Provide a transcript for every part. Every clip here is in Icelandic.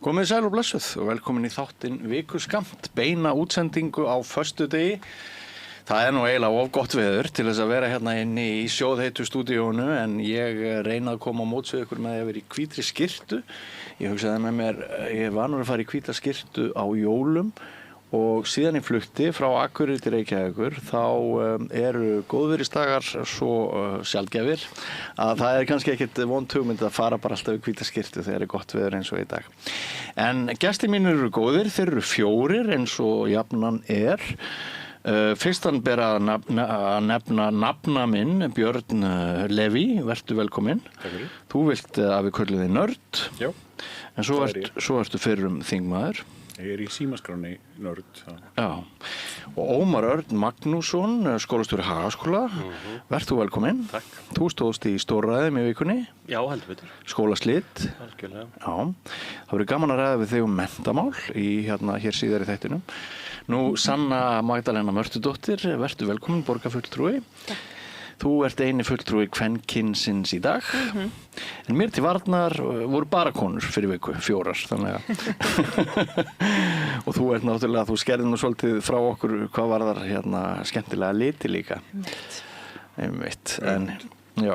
Komið sæl og blessuð og velkomin í þáttinn Vikuskammт, beina útsendingu á föstudegi. Það nú eiginlega of gott veður til þess að vera hérna inni í sjóðheitu stúdíónu en ég reyna að koma á móts við ykkur með að vera í hvítri skyrtu. Ég hugsaði með mér, ég var nú að fara í hvíta skyrtu á jólum og síðan ég flutti frá Akureyri til Reykjavíkur þá eru góðviðrisdagar svo sjaldgæfir að það kannski ekkert vond hugmynd að fara bara alltaf í hvíta skyrtu þegar gott veður eins og í dag. En gestir mínir eru góðir, þeir eru 4 eins og jafnan er. Fyrstan ber að nefna nafna minn, Björn Leví, vertu velkominn. Takk fyrir. Þú vilt að við köllum þig nörd. Já. En svo ertu fyrrum þingmaður. Ég í símaskráni nörd. Já. Og Ómar Örn Magnússon, skólastjóri Hagaskóla. Vertu velkominn. Takk. Þú stóðst í stórræðum í vikunni. Já, heldur betur. Skólaslit. Algjörlega. Já. Það verður gaman að ræða við þig menntamál í hér síðar í þættinum. Nú, Sanna Magdalena Mörtudóttir, vertu velkomin, borgarfulltrúi. Takk. Þú ert eini fulltrúi kvenkynsins í dag. En mér til varnar voru bara konur fyrir viku, 4, þannig að og þú ert náttúrulega, þú skerðir nú svolítið frá okkur hvað varðar skemmtilega liti líka. Einmitt. En já.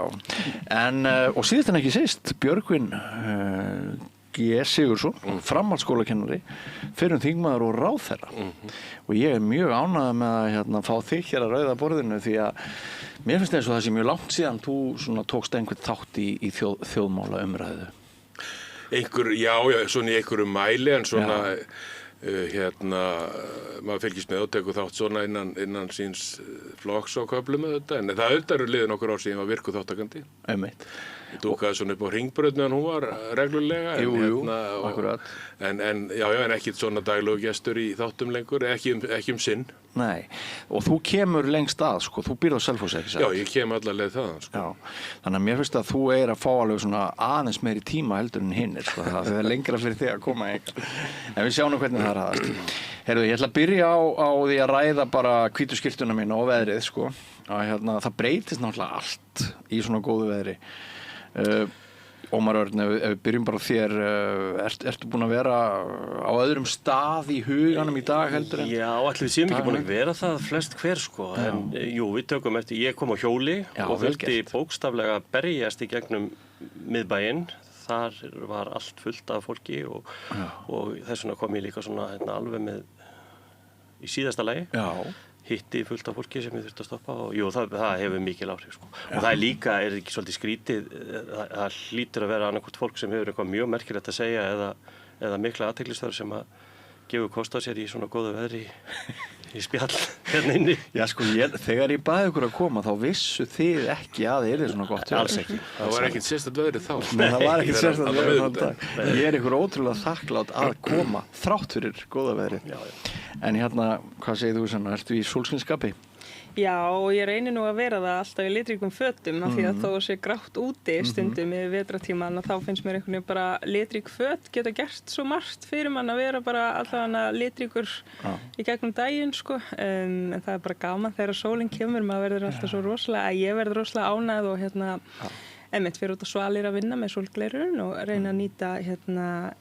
En og síðast en ekki síst, Björgvin G. Sigurðsson, framhaldsskólakennari, fyrrum þingmaður og ráðherra. Og ég mjög ánægður með að fá þig hér að rauða borðinu því að mér finnst eins og það sé mjög langt síðan þú tókst einhvern þátt í þjóðmála umræðu. Já, svona í einhverju mæli en svona maður fylgist með og tekur þátt svona innan síns flokks á köflum með þetta, en það eru liðin okkur ár síðan var virku þáttakandi. Einmitt. Ég dúkaði svona upp á Hringbraut meðan hún var reglulega. Jú, akkurat. En ekki svona daglegu gestur í þáttum lengur, ekki sinn. Nei, og þú kemur lengst að, sko, þú býrð á Selfossi, ekki satt? Já, ég kem alla leið þaðan, sko. Já, þannig að mér finnst að þú að fá alveg svona aðeins meiri tíma heldur en hinnir, sko, það er lengra fyrir þig að koma eitthvað. En við sjáum hvernig það raðast. Heyrðu, ég ætla að byrja á því að ræða bara hvítu skyrtuna mína og veðrið, sko. Að það breytist náttúrulega allt í svona góðu veðri. Ómar Örn, ef við byrjum bara á þér, ertu búin að vera á öðrum stað í huganum í dag heldur en? Já, allir við séum ekki búin að vera það flest hver, sko. En jú, við tökum eftir, ég kom á hjóli og vildi bókstaflega berjast í gegnum miðbæinn. Þar var allt fullt af fólki og þess vegna kom ég líka svona alveg með í síðasta lagi. Já. Hitti fullt af fólki sem ég þurfti að stoppa og jú, það hefur mikil áhrif, sko. Og það líka, ekki svolítið skrítið, það hlýtur að vera annarkvort fólk sem hefur eitthvað mjög merkilegt að segja eða mikla athyglisþörf sem að gefur kost á sér í svona góðu veðri í spjall hérna inni. Já, sko, þegar ég baði ykkur að koma þá vissu þið ekki að það yrði svona gott. Alls ekki. Það var ekkert sérstakt veðrið þá. Nei, það var ekkert sérstakt veðrið þá dag. Ég ykkur ótrúlega þakklátt að koma þrátt fyrir góða veðrið. Já. En hvað segir þú svona, ertu í sólskinsskapi? Já, og ég reynir nú að vera það alltaf í litríkum fötum af því að þó sé grátt úti stundum yfir vetratíman og þá finnst mér einhvern veginn bara litrík föt geta gert svo margt fyrir mann að vera bara allavega litríkur í gegnum daginn, sko. En það er bara gaman þegar sólin kemur, maður verður alltaf svo rosalega, ég verður rosalega ánægð og einmitt fyrir út á svalir að vinna með sólglerun og reyna að nýta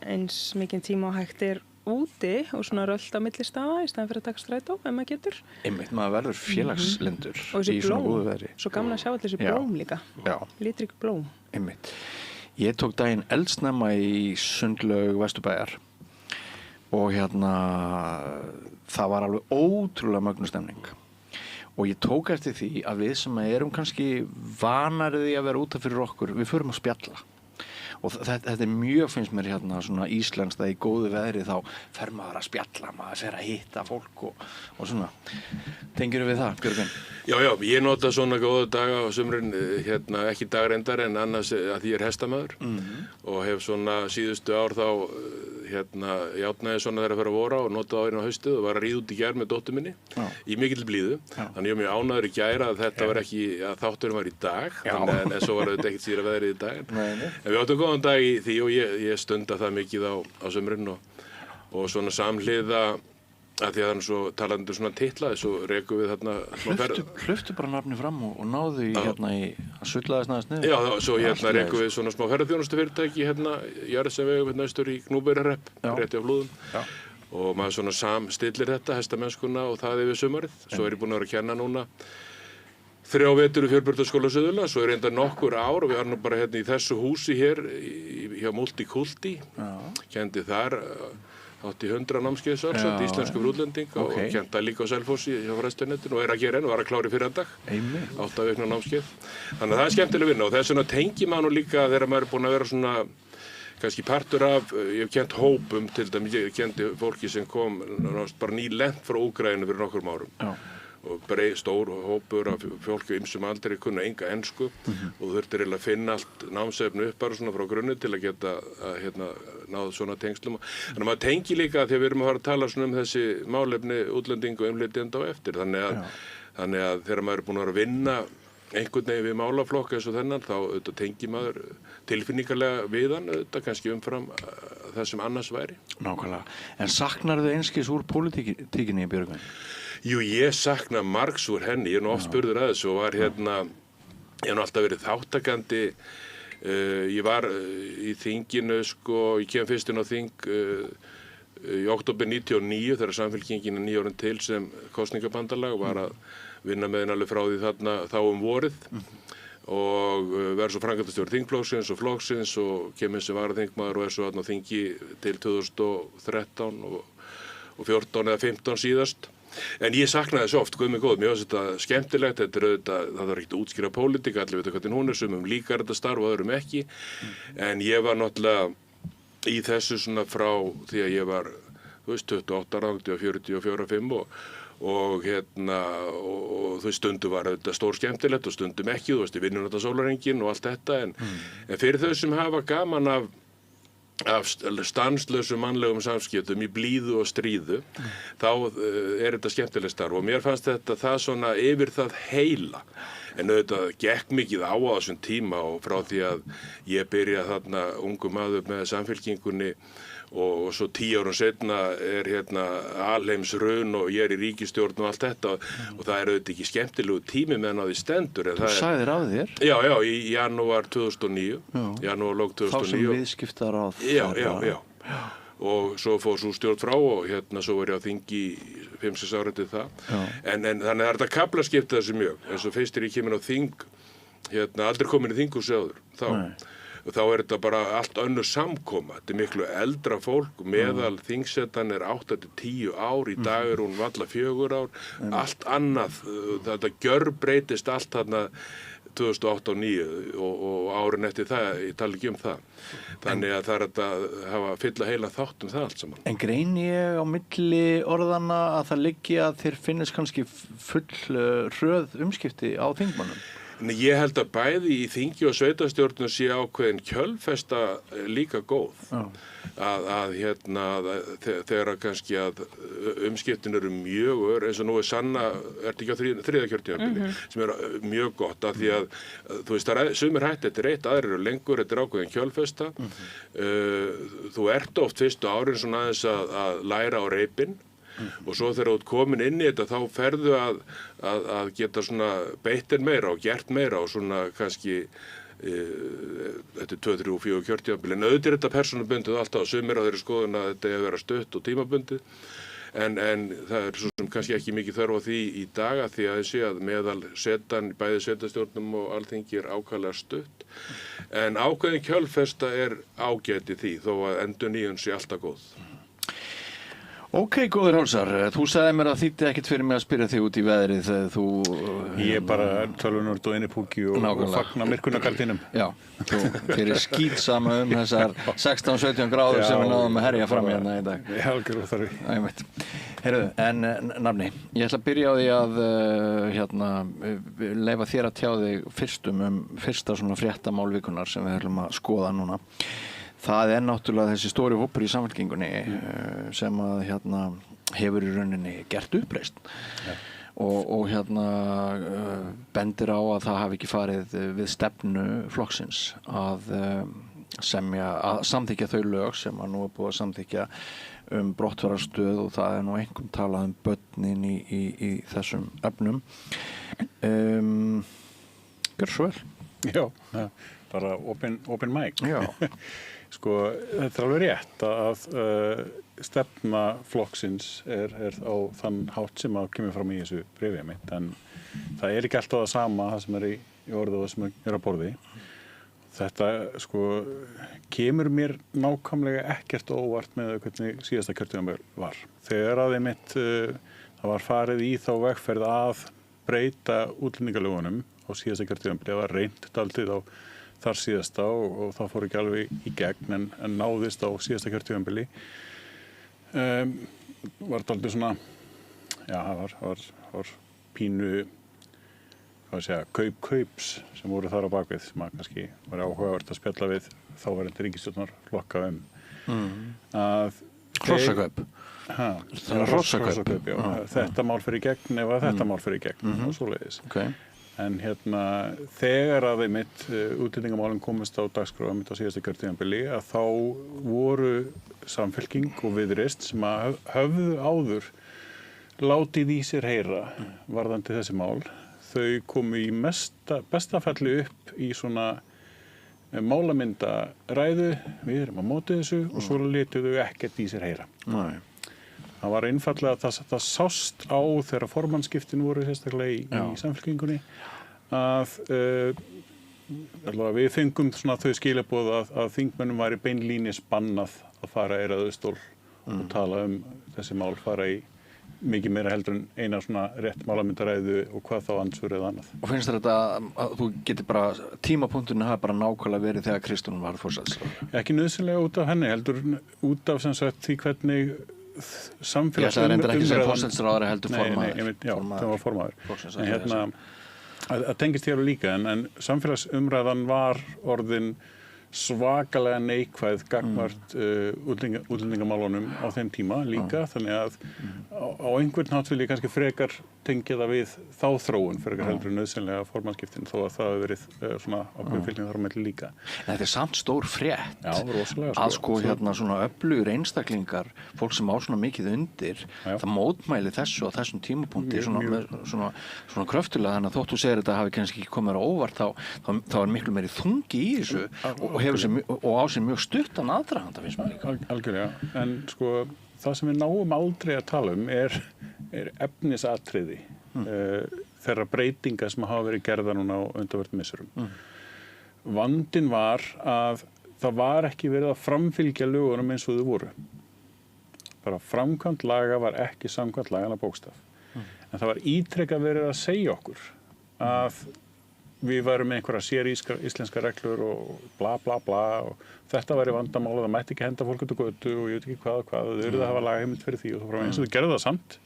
eins mikinn tíma og hægt er úti og svona rölt á milli staða í staðan fyrir að taka strætó ef maður getur. Einmitt, maður verður félagslindur í svona góðu veðri. Svo gaman að sjá allir þessi blóm líka. Já. Litrík blóm. Einmitt. Ég tók daginn eldsnemma í Sundlaug Vesturbæjar og það var alveg ótrúlega mögnuð stemning. Og ég tók eftir því að við sem erum kannski vanari því að vera útaf fyrir okkur, við förum að spjalla. Og þetta er mjög, finnst mér svona íslenskt að í góðu veðri þá fer maður að spjalla, maður fer að hitta fólk og svona. Tengirðu við það, Björgvin? Já, ég nota svona góða daga á sumrin, ekki dagrendar en annars að því ég er hestamaður og hef svona síðustu ár þá játnaði svona þegar að fara að vora og notaði á hérna á haustið og var að ríða út í gær með dóttur minni í mikill blíðu. Þannig ég var mjög ánægður í gær að þetta var ekki, að þátturinn var í dag, en svo var þetta ekkert síðra veðrið í dag. En við áttum góðan dag í því og ég stunda það mikið á sumrin og svona samhliða að því að hann svo talandi svona titlaði, svo rekum við þarna Hluftu bara nafni fram og náðu í hérna í að sullaðist næðast niður. Já, svo hérna rekum við svona smá ferðarþjónustu fyrirtæki hérna, Jarðsevegum hérna austur í Gnúpverjahreppi, rétti á Flúðum. Já. Og maður svona samstillir þetta, hestamennskuna og það yfir sumarið. Svo er ég búinn að vera að kenna núna 3 vetur í Fjölbrautaskóla Suðurlands, svo er enda nokkur ár og við erum nú bara hérna í þessu húsi hér hjá Multikulti. Kendi þar átti 100 námskeið sjálfsagt, íslensku fyrir útlendinga og kenda líka á Selfossi hjá Fræðslunettinu og er að gera enn og var að klára í fyrradag. 8 vikna námskeið. Þannig að það er skemmtileg vinna og þess vegna tengi maður nú líka þegar maður er búinn að vera svona kannski partur af, ég hef kent hópum til dæmis, ég kendi fólki sem kom bara nýlent frá Úkraínu fyrir nokkrum árum. Og stór hópur af fólki ýmsum aldrei kunna enga ensku og þú þurftir eiginlega að finna allt námsefni upp bara svona frá grunni til að geta náð svona tengslum. Þannig að maður tengi líka því að við erum að fara að tala svona þessi málefni útlendingu og innflytjenda á eftir. Þannig að þegar maður er búinn að vera að vinna einhvern veginn við málaflokka eins og þennan, þá tengi maður tilfinningarlega við hann, kannski umfram það sem annars væri. Nákvæmlega. En saknarðu einskis úr pólitíkinni í Björgvin? Jú, ég sakna margs úr henni, ég er nú oft spurður að þessu og var ég hef nú alltaf verið þáttakandi, ég var í þinginu, ég kem fyrst inn á þing í október 99 þegar Samfylkingin 9 árin til sem kosningabandalag og var að vinna með henni alveg frá því þarna þá vorið og verð svo framkvæmdastjóri þingflokksins og flokksins og kem sem varaþingmaður og svo þarna á þingi til 2013 og 14 eða 15 síðast. En ég saknaði þessu oft, guð mig góð, mér finnst þetta skemmtilegt, þetta auðvitað, það þarf ekkert að útskýra pólitík, allir veit hvernig hún er, sumum líkar þetta starf og öðrum ekki, en ég var náttúrulega í þessu svona frá því að ég var, 28 ára, 44-45 og þú stundum var þetta stór skemmtilegt og stundum ekki, við vinnum þetta sólarhringinn og allt þetta, en fyrir þau sem hafa gaman af stanslausum mannlegum samskiptum í blíðu og stríðu, þá er þetta skemmtileg starf og mér fannst þetta það svona yfir það heila. En auðvitað gekk mikið á þessum tíma og frá því að ég byrjaði þarna ungu maður með Samfylkingunni og svo 10 árum seinna er alheimshrun og ég er í ríkisstjórn og allt þetta og það er auðvitað ekki skemmtilegu tími meðan á því stendur. Þú sagðir af þér? Já, í janúar 2009, janúarlók 2009. Þá sem viðskiptaráð. Já. Og svo fór svo stjórn frá og svo var ég á þingi 5-6 ára til það. En þannig að það er þetta kaflaskipta þessu mjög. En svo fyrst ég kemur á þing, aldrei komin í þinghúsi áður, þá er þetta bara allt önnur samkoma. Þetta er miklu eldra fólk, meðal þingsetan er 8-10 ár, í dag er hún varla 4 ár, allt annað, þetta gjörbreytist allt þarna 2008 og 2009 og árin eftir það, ég tala ekki um það. Þannig að það er að fylla heila þátt það allt saman. En greini ég á milli orðana að það liggi að þér finnist kannski full hröð umskipti á þingmannum? Ég held að bæði í þingi og sveitarstjórnum sé ákveðin kjölfesta líka góð. Þegar kannski að umskiptin eru mjög eins og nú er Sanna, ertu ekki á þriðja kjörtímabili, sem er mjög gott af því að þú veist, sumir hætti þetta eitt, aðrir eru lengur, þetta er ákveðin kjölfesta. Þú ert oft fyrstu árin svona aðeins að læra á reipinn. Og svo þegar þú ert komin inn í þetta þá ferðu að geta svona beittir meira og gert meira og svona kannski þetta er 2, 3 og 4 kjörtímabil en auðvitað er þetta persónubundið alltaf sumir á þeirri skoðun að þetta er að vera stutt og tímabundið en það er svo sem kannski ekki mikið þörf á því í dag að því að þessi að meðal setan, bæði setastjórnum og alþingi er ákaflega stutt en ákveðin kjölfesta er ágæti því þó að endurnýjun sé alltaf góð. Ok, góður Hálsar, þú sagði mér að þýtti ekkert fyrir mig að spyrja þig út í veðrið þegar þú... Ég er bara tölvunörd og innipúki og fagna myrkunargardinum. Já, þú fyrir skítsama þessar 16-17 gráður sem við náðum að herja fram hérna í dag. Já, algjör og þarf ég. Heyrðu, en nafni, ég ætla að byrja á því að leyfa þér að tjá þig fyrsta svona fréttamál vikunnar sem við ætlum að skoða núna. Það er náttúrulega þessi stóri hópur í Samfylkingunni sem að hefur í rauninni gert uppreisn og bendir á að það hafi ekki farið við stefnu flokksins að samþykkja þau lög sem að nú er búið að samþykkja brottfararstöð og það nú einhvern talað börnin í þessum efnum. Gjör svo vel. Já, bara open mic. Já. Sko, þetta alveg rétt að stefna flokksins er á þann hátt sem að kemur fram í þessu bréfi mitt, en það ekki alltaf það sama það sem í orði og það sem á borði. Þetta, sko, kemur mér nákvæmlega ekkert óvart með hvernig síðasta kjörtímabil var. Þegar að það var farið í þá vegferð að breyta útlendingalögunum á síðasta kjörtímabili, það var reynt dálítið á þar síðasta og það fór ekki alveg í gegn en náðist á síðasta kjörtímabili. Var dálítið svona, já, það var pínu, kaups sem voru þar á bakvið sem að kannski var áhugavert að spjalla við þáverandi ríkisstjórnarflokka Hrossakaup. Hrossakaup, já. Þetta mál fer í gegn ef að þetta mál fer í gegn og svoleiðis. Okay. En þegar að útlendingamálin komist á dagskrá á síðasta kjörtímabili að þá voru Samfylking og Viðreisn sem að höfðu áður látið í sér heyra varðandi þessi mál. Þau komu í besta falli upp í svona málamyndaræðu, við erum á móti þessu og svo létu þau ekkert í sér heyra. Nei. Það var einfaldlega að það sást á þegar formannsskiptin voru sérstaklega í Samfylkingunni að við fengum svona þau skilaboð að þingmönnum væri beinlínis bannað að fara í ræðustól og tala þessi mál, fara í mikið meira heldur en eina svona rétt málamyndaræðu og hvað þá andsvör eða annað. Og finnst þér þetta að þú getur bara, tímapunkturinn hafi bara nákvæmlega verið þegar Kristrún var forsætisráðherra? Ekki nauðsynlega út af henni, heldur út af sem sagt því hvernig samfélagsumræðan... Ég sagði reyndar ekki sem forsætisráðherra heldur formaður. Já, það var formaður. En að tengist hér líka, en samfélagsumræðan var orðin svakalega neikvæð gagnvart útlendingamálunum á þeim tíma líka, þannig að á einhvern hátt vil ég kannski frekar tengja það við þá þróun frekar heldur nauðsynlega formannsskiptin þó að það hefur verið svona ákveðin fylgning þar á milli líka. Þetta samt stór frétt. Já, rosalega. Að svona öflugir einstaklingar, fólk sem á svona mikið undir, það mótmæli þessu á þessum tímapunkti svona kröftulega, þannig að þótt þú segir þetta hafi kannski ekki komið á óvart þá miklu meiri þungi í þessu og á sér mjög stuttan aðdraganda, finnst mér líka. Algjörlega, en sko það sem við náum aldrei að tala er efnisatriði þeirra breytinga sem hafa verið gerðar núna á undanfarnum misserum. Vandinn var að það var ekki verið að framfylgja lögunum eins og þau voru. Bara framkvæmd laga var ekki samkvæmt laganna bókstaf. En það var ítrekað verið að segja okkur að við varum með einhverja séríslenska reglur og bla bla bla og þetta væri vandamál og það mætti ekki henda fólk út á götu og ég veit ekki hvað þau eruð að hafa lagaheimild fyrir því og svo frá eins og þau gerðu það samt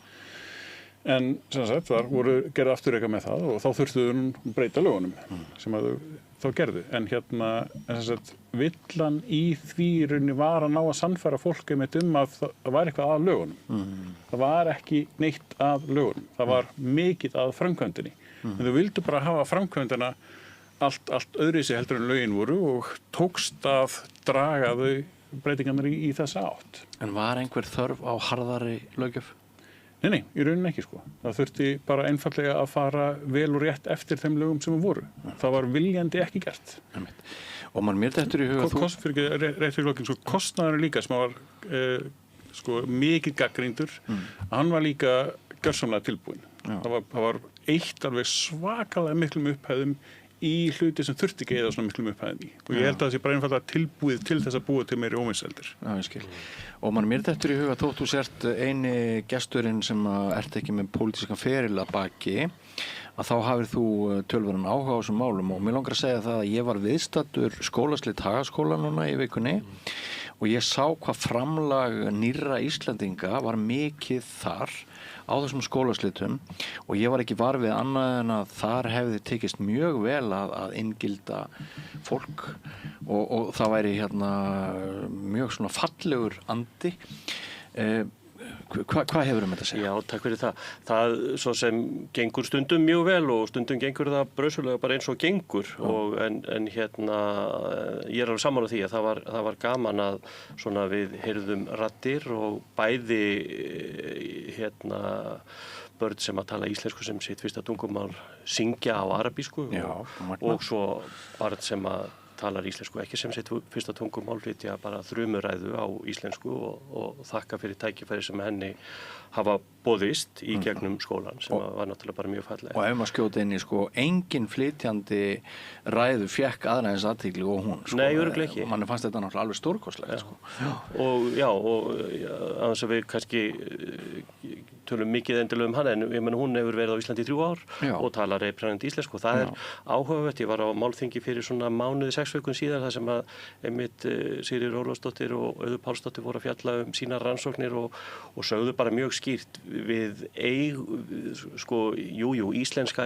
en sem sagt voru gerði afturreka með það og þá þurftu þau breyta lögunum sem að þau þá gerðu en sem sagt villan í því rauninni var að ná að sannfæra fólk að það var eitthvað að lögunum það var ekki neitt að lögunum það var mikið að framkvæmdinni en þau vildu bara hafa framkvæmdina allt öðruvísi heldur en lögin voru og tókst að draga þau breytingarnar í þessa átt. En var einhver þörf á harðari löggjöf? Nei, í rauninni ekki sko. Það þurfti bara einfaldlega að fara vel og rétt eftir þeim lögum sem voru. Það var viljandi ekki gert. Og man mér dettur í huga rétt fyrir lokin, kostnaðurinn líka sem var mikið gagnrýndur, hann var líka gjörsamlega tilbúinn. Það var eitt alveg svakalega miklum upphæðum í hluti sem þurfti ekki eða svona miklum upphæðum í. Og ég held að það sé bara einfaldlega tilbúið til þess að búa til meiri óvinseldir. Já, ég skil. Og man mér dettur í huga þótt þú sért eini gesturinn sem ert ekki með pólitískan feril að baki, að þá hafir þú tölverðan áhuga á þessum málum og mér langar að segja það að ég var viðstaddur skólaslit Hagaskóla núna í vikunni og ég sá hvað framlag nýrra Íslendinga var mikið þar á þessum skólaslitum og ég var ekki var við annað en að þar hefði tekist mjög vel að inngilda fólk og það væri mjög svona fallegur andi. Hvað hefur þetta að segja? Já, takk fyrir það. Það svo sem gengur stundum mjög vel og stundum gengur það brösulega bara eins og gengur en hérna ég alveg sammála því að það var gaman að svona við heyrðum raddir og bæði hérna börn sem að tala íslensku sem sitt fyrsta tungumál syngja á arabísku og svo barn sem að talar íslensku ekki sem sitt fyrsta tungumál flytja bara þrumuræðu á íslensku og þakka fyrir tækifæri sem henni hafa boðist í gegnum skólan sem var náttúrulega bara mjög fallega. Og ef maður skjóta inn í engin flytjandi ræðu fékk aðræðins athygli og hún. Nei, örugglega ekki. Manni fannst þetta náttúrulega alveg stórkostlegt. Og aðeins að við kannski tölum mikið endilega hana en ég menn hún hefur verið á Íslandi í 3 ár og talar reyprænandi íslensku og það áhugavert. Ég var á málþingi fyrir svona mánuði 6 vikum síðan þar sem að einmitt Sigríður Ólafsdóttir og Auður Pálsdóttir voru að fjalla sínar rannsóknir og sögðu bara mjög skýrt við íslenska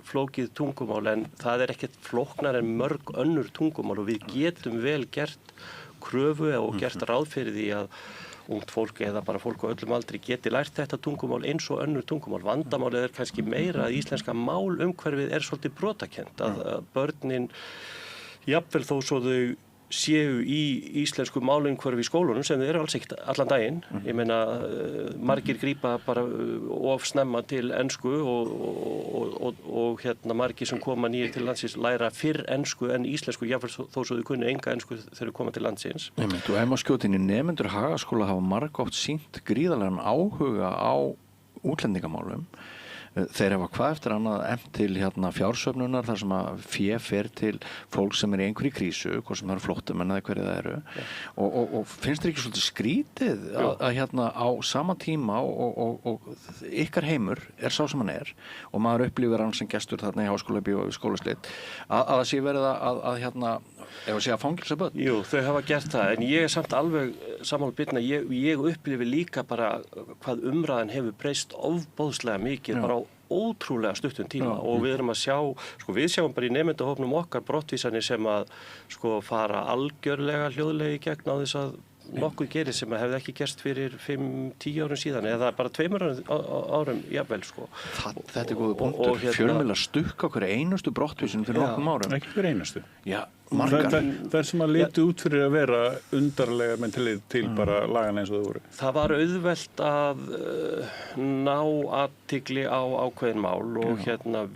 flókið tungumál en það ekkert flóknar en mörg önnur tungumál og við getum vel gert kröfu og gert ráð fyrir því að ungt fólk eða bara fólk á öllum aldri geti lært þetta tungumál eins og önnur tungumál. Vandamálið kannski meira að íslenska málumhverfið svolítið brotakennt að börnin jafnvel þó svo þau séu í íslensku málumhverfi í skólunum sem þau eru alls ekkert allan daginn. Ég meina margir grípa bara of snemma til ensku og hérna margir sem koma nýjir til landsins læra fyrr ensku en íslensku jafnvel þó svo þau kunni enga ensku þegar þau koma til landsins. Og ef maður skjóti inn í nemendur Hagaskóla hafa margoft sýnt gríðarlegan áhuga á útlendingamálum. Þeir hafa hvað eftir annað efnt til fjársöfnunar þar sem að fé fer til fólk sem í einhverju krísu, hvort sem það eru flóttamenn eða hverju það eru og finnst þér ekki svolítið skrítið að á sama tíma og ykkar heimur sá sem hann og maður upplifir hann sem gestur þarna í háskólabíó og skólaslit að það sé verið ef að segja fangilsa börn? Jú, þau hafa gert það en ég samt alveg sammála Birna, ég upplifi líka bara hvað umræðan hefur breyst ofboðslega mikið bara á ótrúlega stuttum tíma og við erum að sjá, við sjáum bara í nemendahópnum okkar brottvísanir sem að fara algjörlega hljóðlega í gegn á þess að nokkuð gerir sem að hefði ekki gerst fyrir 5-10 árum síðan eða bara 2 árum jafnvel Þetta góður punktur. Fjölmiðlar stukka okkur einustu brottvísun fyrir nokkrum árum. Ekki fyrir einustu. Já, margar. Það sem að litu út fyrir að vera undarlega menn til bara lagana eins og þau voru. Það var auðvelt að ná athygli á ákveðin mál og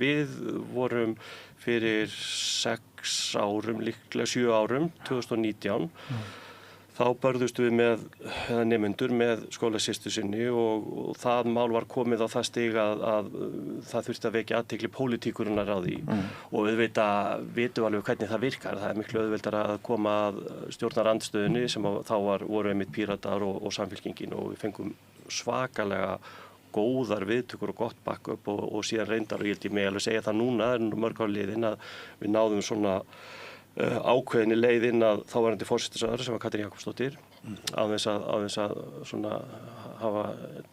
við vorum fyrir 6 árum, líklega 7 árum, 2019 þá börðust við með nemendur með skólasystur sinni og það mál var komið á það stig að það þurfti að vekja athygli pólitíkurinnar á því og auðvitað vitum alveg hvernig það virkar. Það miklu auðveldar að koma að stjórnarandstöðunni sem þá voru einmitt Píratar og Samfylkingin og við fengum svakalega góðar viðtökur og gott backup og síðan reyndar og ég held ég mig alveg segja það núna, það mörg ár liðin að við náðum svona ákveðinni leið inn að þáverandi forsætisráðherra sem var Katrín Jakobsdóttir á þess að svona hafa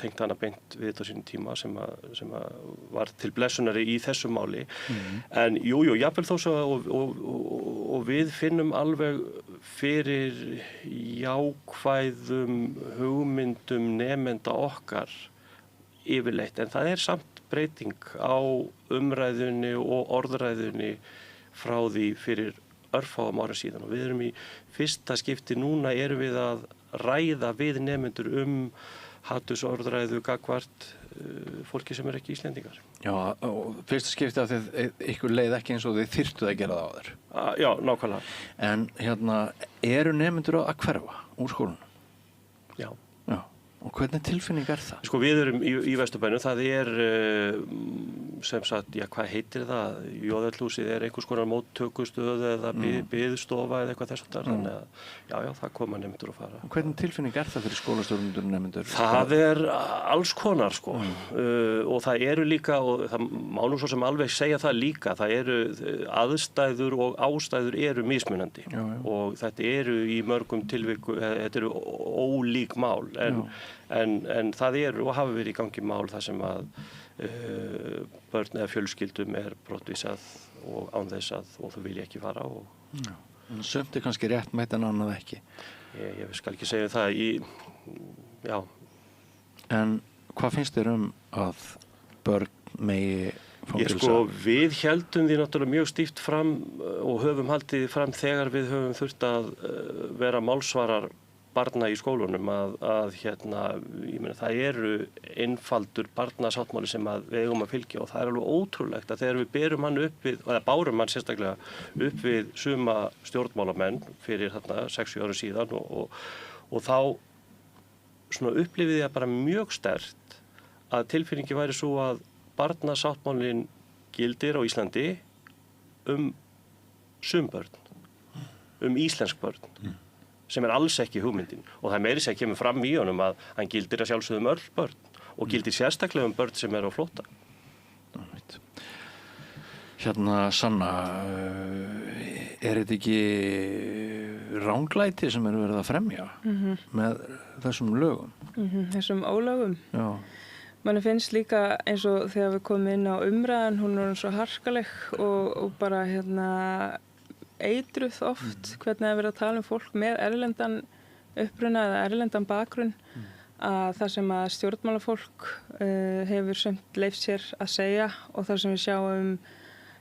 tengt hana beint við þetta á sínum tíma sem að var til blessunari í þessu máli en jafnvel þó svo og við finnum alveg fyrir jákvæðum hugmyndum nemenda okkar yfirleitt en það samt breyting á umræðunni og orðræðunni frá því fyrir örfáum ára síðan og við erum í fyrsta skipti núna erum við að ræða við nemendur hatursorðræðu gagnvart fólki sem ekki Íslendingar. Já, og fyrsta skipti af því ykkur leið ekki eins og þið þyrftuð að gera það áður. Já, nákvæmlega. En eru nemendur að hverfa úr skólanum? Já. Og hvernig tilfinning það? Við erum í Vesturbænum, það sem sagt, hvað heitir það? Jóðhúsið einhvers konar móttökustöð eða biðstofa eða eitthvað þess að þannig að það koma nemendur að fara. Og hvernig tilfinning það fyrir skólastjórnendur og nemendur? Það alls konar og það eru líka, og það má nú svo sem alveg segja það líka, það eru aðstæður og ástæður eru mismunandi og þetta eru í mörgum tilvikum, þetta eru ólík mál en það og hafa verið í gangi mál þar sem að börn eða fjölskyldum brottvísað og án þess að og þau vilja ekki fara Sumt kannski rétt með en annað ekki. Ég skal ekki segja það En hvað finnst þér að börn megi fangelsa? Sko, við héldum því náttúrulega mjög stíft fram og höfum haldið fram þegar við höfum þurft að vera málsvarar barna í skólunum að ég meina, það eru einfaldur barnasáttmáli sem við eigum að fylgja og það er alveg ótrúlegt að þegar við berum hann upp við, eða bárum hann sérstaklega upp við suma stjórnmálamenn fyrir 6-7 árum síðan og þá svona upplifið ég bara mjög sterkt að tilfinningi væri svo að barnasáttmálin gildir á Íslandi sum börn, íslensk börn. Sem alls ekki hugmyndin og það meiri sem kemur fram í honum að hann gildir að sjálfsögðum öll börn og gildir sérstaklega börn sem eru á flótta. Sanna, þetta ekki ranglæti sem verið að fremja með þessum lögum? Þessum ólögum? Já. Manni finnst líka eins og þegar við komum inn á umræðan, hún er svo harkaleg og bara eitruð oft hvernig það verið að tala fólk með erlendan uppruna eða erlendan bakgrunn að það sem að stjórnmálafólk hefur sumt leyft sér að segja og það sem við sjáum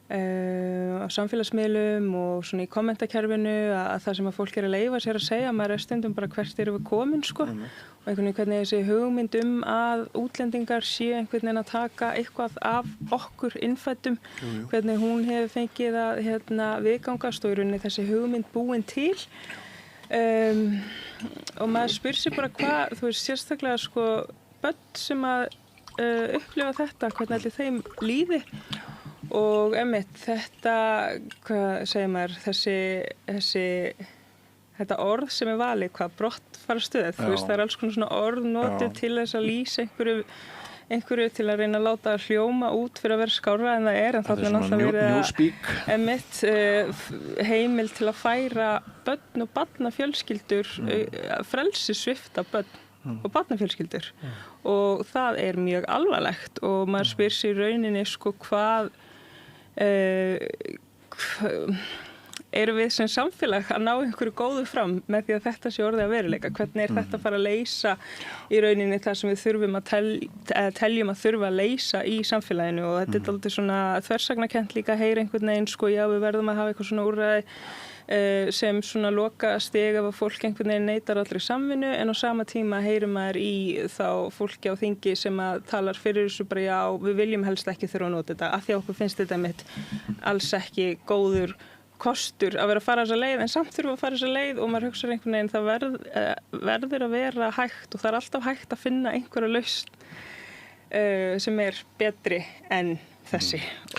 á samfélagsmiðlum og svona í kommentakerfinu að það sem að fólk er að leyfa sér að segja maður stundum bara hvert erum við komin sko og einhvern veginn hvernig þessi hugmynd að útlendingar séu einhvern veginn að taka eitthvað af okkur innfættum hvernig hún hefur fengið að viðgangast og í rauninni þessi hugmynd búin til og maður spyr sér bara hvað, þú veist sérstaklega sko börn sem að upplifa þetta, hvernig allir þeim líði og þetta, hvað segir maður, þetta orð sem er valið, hvað brottfarastöð, þú veist það er alls konar svona orð notið til þess að lýsa einhverju til að reyna að láta hljóma út fyrir að vera skárra en það er en það er náttúrulega verið heimil til að færa börn og barnafjölskyldur frelsissvipta börn og barnafjölskyldur og það er mjög alvarlegt og maður spyr sér í rauninni sko hvað erum við sem samfélag að ná einhverju góðu fram með því að þetta sé orðið að veruleika hvernig þetta að fara að leysa í rauninni það sem við þurfum að teljum að þurfa að leysa í samfélaginu og þetta er alltaf svona þversagnakennt líka að heyra einhvern veginn sko já við verðum að hafa eitthvað svona úrræði sem svona loka stig ef að fólk einhvern veginn neitar allri samvinnu en á sama tíma heyrir maður í þá fólki á þingi sem að talar fyrir þessu bara já við viljum helst ekki þurfa að nota þetta af því að okkur finnst þetta mitt alls ekki góður kostur að vera að fara þessa leið en samt þurfa að fara þessa leið og maður hugsa einhvern veginn það verður að vera hægt og það er alltaf hægt að finna einhverja lausn sem er betri en þessi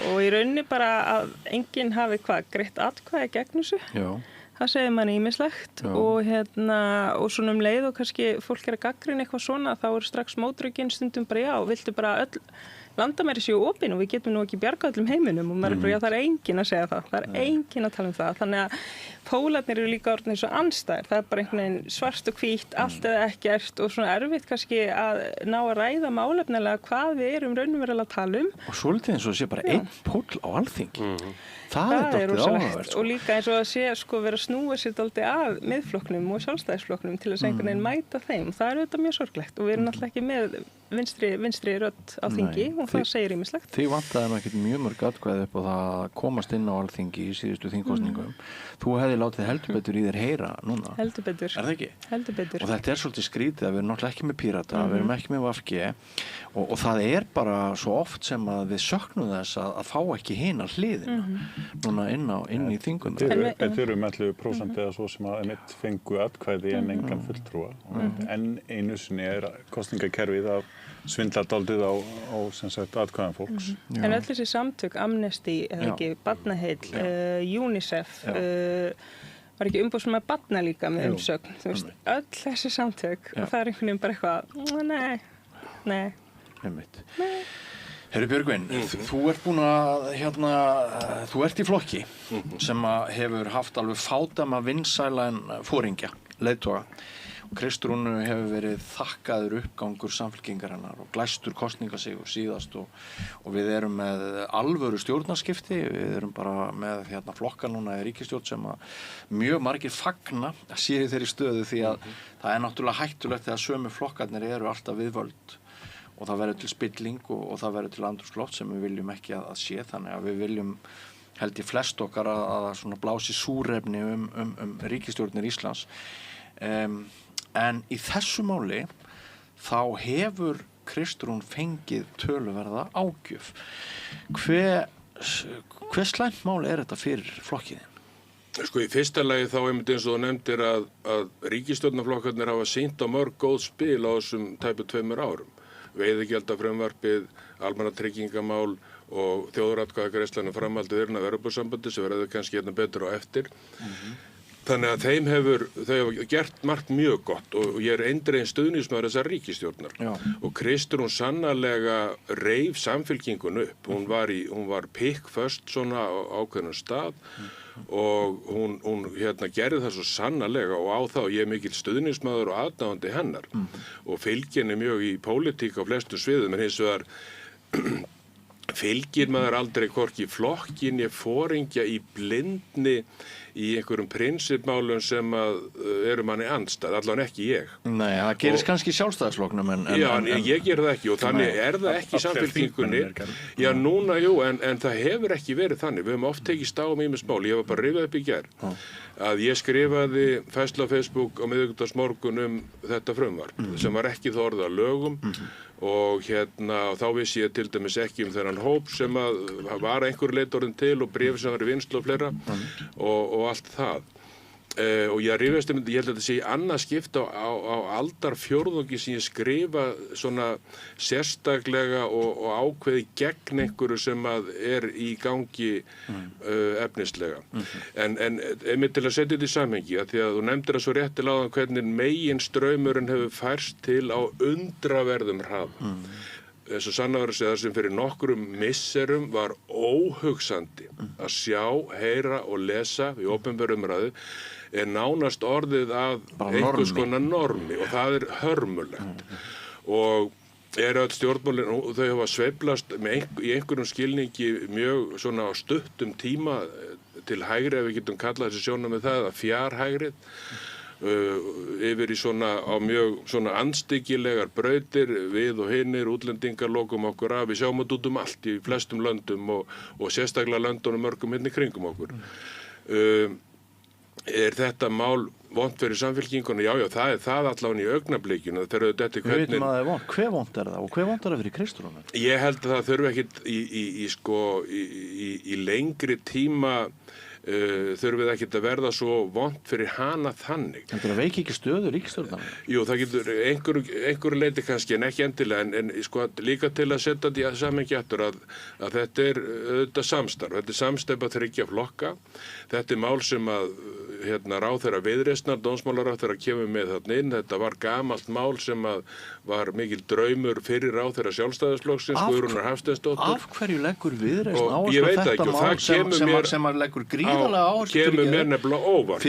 og í rauninni bara að enginn hafi greitt atkvæði gegn þessu það segir manni ýmislegt og og svona leið og kannski fólk er að gagnrýna eitthvað svona þá er strax mótrökin stundum bara já, viltu bara öll landamæri séu opin og við getum nú ekki bjarga öllum heiminum og maður er bara já, það er enginn að segja það er enginn að tala það þannig að pólarnir eru líka orðnir svo andstæðir það er bara einhvern veginn svart og hvítt allt eða ekkert og svona erfitt kannski að ná að ræða málefnilega hvað við erum raunverulega að tala og svolítið eins og það sé bara einn póll á Alþingi það er dálítið áhugavert og líka eins og að sé sko vera snúið sér dálítið að miðflokknum og sjálfstæðisflokknum til að einhvern veginn mæta þeim það er auðvitað mjög sorglegt og við erum náttúrulega ekki með vinstri rödd á þingi og það segir ýmislegt. Þið vantaði ekkert mjög mörg atkvæði upp og það komast inn á Alþingi í síðustu þingkosningum. Þú hefði látið heldur betur í þér heyra núna. Heldur betur. Er það ekki? Heldur betur. Og þetta er svolítið skrítið að við erum náttúrulega ekki með Pírata, við erum ekki með VG og það er bara svo oft sem að við söknum þess að fá ekki hina hliðina núna inn í þinguna. Þeir eru með 11% eða svo sem að mitt fengu atkvæði en engan fulltrúa en einu sinni er kosningakerfið að svindla dálítið á sem sagt atkvæðan fólks. En öll þessi samtök, Amnesty, eða ekki, Barnaheill, UNICEF, var ekki umboðsmaður barna líka með umsögn, þú veist, öll þessi samtök og það er einhvern veginn bara eitthvað, nei. Herru Björgvin, þú ert búin að, þú ert í flokki sem hefur haft alveg fádæma vinsælan foringja, leiðtoga Kristrúnu hefur verið þakkaður uppgangur Samfylkingarinnar og glæstur kosningasigur síðast og við erum með alvöru stjórnarskipti, við erum bara með flokka núna í ríkisstjórn sem að mjög margir fagna að séu þeirri stöðu því að það er náttúrulega hættulegt þegar sömu flokkarnir eru alltaf við völd og það verður til spilling og það verður til andrúmsloft sem við viljum ekki að sé, þannig að við viljum held ég flest okkar að svona blási súrefni ríkisstjórnir Íslands. En í þessu máli þá hefur Kristrún fengið töluverða ágjöf. Hve slæmt mál þetta fyrir flokkiðin? Sko í fyrsta lagi þá einmitt eins og þú nefndir að ríkisstjórnarflokkarnir hafa sýnt á mörg góð spil á þessum tæpu 2 árum. Veiðigjaldafrumvarpið, almannatryggingamál og þjóðaratkvæðagreiðslan framhaldið innan Evrópusambandið sem verður kannski betur á eftir. Þannig að þau hafa gert margt mjög gott og ég eindreginn stuðningsmaður þessar ríkisstjórnar. Já. Og Kristrún sannarlega reif Samfylkinguna upp. Hún var pikkföst svona á ákveðnum stað og hún gerði það svo sannarlega og á þá ég mikill stuðningsmaður og aðdáandi hennar og fylgir mjög í pólitík á flestum sviðum en hins vegar fylgir maður aldrei hvorki flokkin ég foringja í blindni í einhverjum prinsipmálum sem eru manni andstæð, allan ekki ég. Nei, það gerist kannski Sjálfstæðisflokknum en ég ger það ekki og þannig það ekki Samfylkingunni. Já, núna, en það hefur ekki verið þannig. Við höfum oft tekist á ýmis mál. Ég var bara rifað upp í gær að ég skrifaði færslu á Facebook á miðvikudagsmorgun þetta frumvarp sem var ekki þó orðið að lögum og þá vissi ég til dæmis ekki þennan hóp sem var einhver leit orðin til og bréf sem var í vinnslu og fleira og allt það. Og ég rifjast ég held að þetta sé í annað skipti á aldarfjórðungi sem ég skrifa svona sérstaklega og ákveði gegn einhverju sem er í gangi efnislega. En einmitt til að setja þetta í samhengi að því að þú nefndir það svo réttilega áðan hvernig meginstraumurinn hefur færst til á undraverðum hraða. Eins og sannarlega segja það sem fyrir nokkrum misserum var óhugsandi að sjá, heyra og lesa í opinberu umræðu nánast orðið að einhvers konar normi og það hörmulegt. Og öll stjórnmálin, þau hafa sveiflast í einhverjum skilningi mjög svona á stuttum tíma til hægri, ef við getum kallað þessi sjónum með það, að fjárhægrið yfir í svona á mjög svona andstyggilegar brautir við og hinir, útlendingar lokum okkur af, við sjáum þetta út allt í flestum löndum og sérstaklega löndunum mörgum í kringum okkur. Þetta mál vont fyrir Samfylkinguna? Já, það allavega í augnablikinu. Við veitum að það vont. Hve vont það og hve vont það fyrir Kristrúnu? Ég held að það þurfi ekkit í lengri tíma þurfið ekkert að verða svo vont fyrir hana þannig. Þetta veiki ekki stöðu ríkisstjórnar? Jú, það getur einhverju leiti kannski en ekki endilega en líka til að setja þetta í samhengi aftur að þetta þetta samstarf. Þetta samstarf að 3 flokka. Þetta mál sem að ráðherra Viðreisnar, dómsmálaráðherra kemur með þarna inn. Þetta var gamalt mál sem að var mikil draumur fyrir ráðherra Sjálfstæðisflokksins, Guðrúnar Hafsteinsdóttur. Af hverju leggur Viðreisn áherslu á þetta mál sem að leggur gríðarlega áherslu kemur mér nefnilega óvart.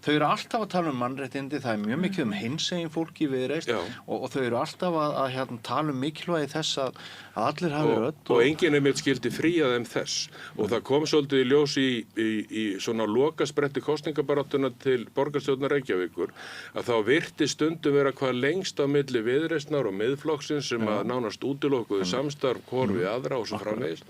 Þau eru alltaf að tala mannréttindi, það mjög mikið hinsegin fólki í Viðreisn og þau eru alltaf að tala mikilvægi þess að allir hafi rödd. Og enginn mér skildi fría þeim þess. Og það kom svolítið í ljós í svona lokaspretti kosningabaráttuna til borgarstjórnar Reykjavíkur að þá virti stundum vera hvað lengst á milli Viðreisnar og Miðflokksins sem að nánast útilokuðu samstarf hvor við aðra og svo framvegis.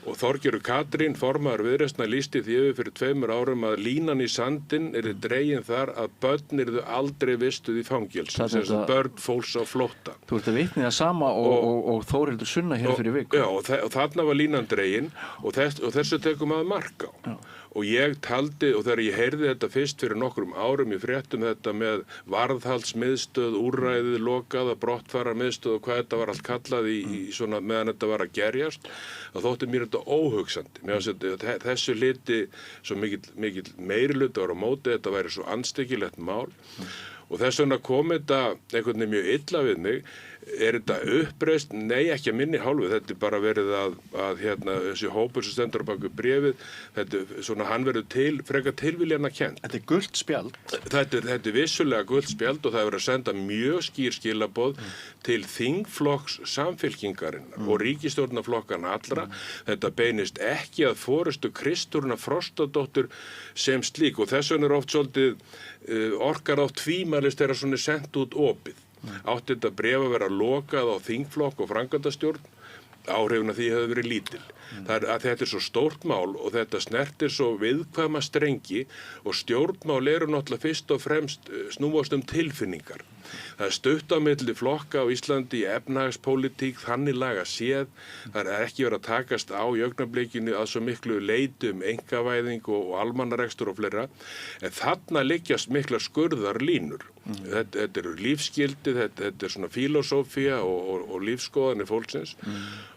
Og Þorgerður Katrín, formaður Viðreisnar, lýsti því yfir fyrir 2 árum að línan í sandinn dregin þar að börn yrðu aldrei vistuð í fangelsi, sem börn fólks á flótta. Þú ert að vitni það sama og Þórhildur Sunna hér fyrir viku. Já, og þarna var línan dregin og þessu tekum maður mark á. Já. Og ég taldi, og þegar ég heyrði þetta fyrst fyrir nokkrum árum, ég fréttum þetta með varðhaldsmiðstöð, úrræðið, lokaða, brottfara miðstöð og hvað þetta var allt kallað í svona meðan þetta var að gerjast, þá þótti mér þetta óhugsandi. Mér fannst þetta þessu liti svo mikill meirihluti var á móti, þetta væri svo andstyggilegt mál. Og þess vegna kom þetta einhvern veginn mjög illa við mig, þetta uppreist? Nei, ekki að minni hálfu. Þetta bara verið að þessi hópur sem stendur á baku bréfið, hann verður frekar tilviljana kennt. Þetta gult spjald. Þetta vissulega gult spjald og það verður að senda mjög skýr skilaboð til þingflokks Samfylkingarinnar og ríkisstjórnarflokkana allra. Þetta beinist ekki að forystu Kristrúnar Frostadóttur sem slík og þess vegna oft svolítið orkar á tvímælis þegar svona sent út opið. Átti þetta bréf að vera lokað á þingflokk og framkvæmdastjórn, áhrifin af því hefði verið lítil. Þetta svo stórt mál og þetta snertir svo viðkvæma strengi og stjórnmál eru náttúrulega fyrst og fremst snúast tilfinningar. Það stutt á milli flokka á Íslandi í efnahagspólitík, þannig laga séð. Það ekki verið að takast á í augnablikinu að svo miklu leyti einkavæðing og almannarekstur og fleira. En þarna liggjast miklar skurðarlínur. Þetta eru lífsgildi, þetta svona filosófía og lífskoðanir fólksins.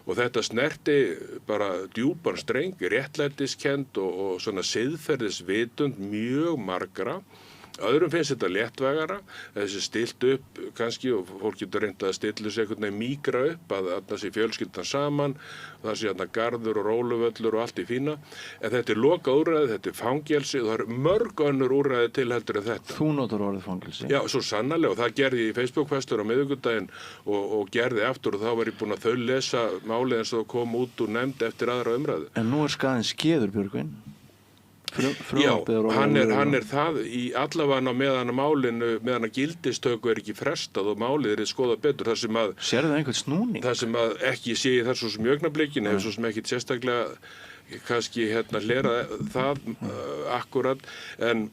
Og þetta snerti bara djúpan streng, réttlætiskennd og svona siðferðisvitund mjög margra. Öðrum finnst þetta léttvægara, þessi stilt upp kannski og fólk getur reyndað að stilla sig einhvern veginn mýkra upp að það sé fjölskyldan saman, það sé garður og róluvöllur og allt í fína. En þetta lokað úrræði, þetta fangelsi og það eru mörg önnur úrræði til heldur en þetta. Þú notar orðið fangelsi? Já, svo sannarlega og það gerði ég í Facebook-festur á miðvikudaginn og gerði aftur og þá var ég búinn að lesa málið eins og kom út úr nefnd eftir aðra umræðu. En nú skaðinn skeður, Björgvin? Já, hann það í allavega meðan að gildistöku ekki frestað og málið skoðað betur þar sem að sérðu það einhvern snúning? Það sem að ekki sé ég þar svo sem augnablikinu hefur svo sem ekki sérstaklega kannski hlera það akkurat en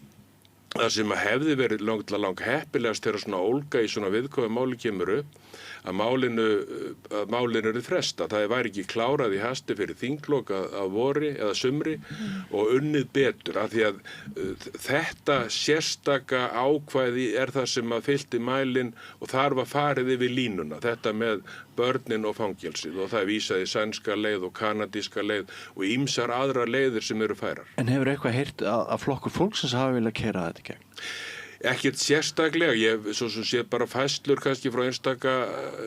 það sem að hefði verið lang heppilegast þegar svona ólga í svona viðkvæmu máli kemur upp að málinu eru fresta. Það væri ekki klárað í hasti fyrir þinglok að vori eða sumri og unnið betur af því að þetta sérstaka ákvæði það sem að fyllti mælinn og þar var farið yfir línuna. Þetta með börnin og fangelsið og það vísaði sænska leið og kanadíska leið og ýmsar aðrar leiðir sem eru færar. En hefur eitthvað heyrt að flokkur fólksins hafi viljað keyra þetta gegn? Ekkert sérstaklega, ég svo sem sé bara fæslur kannski frá einstaka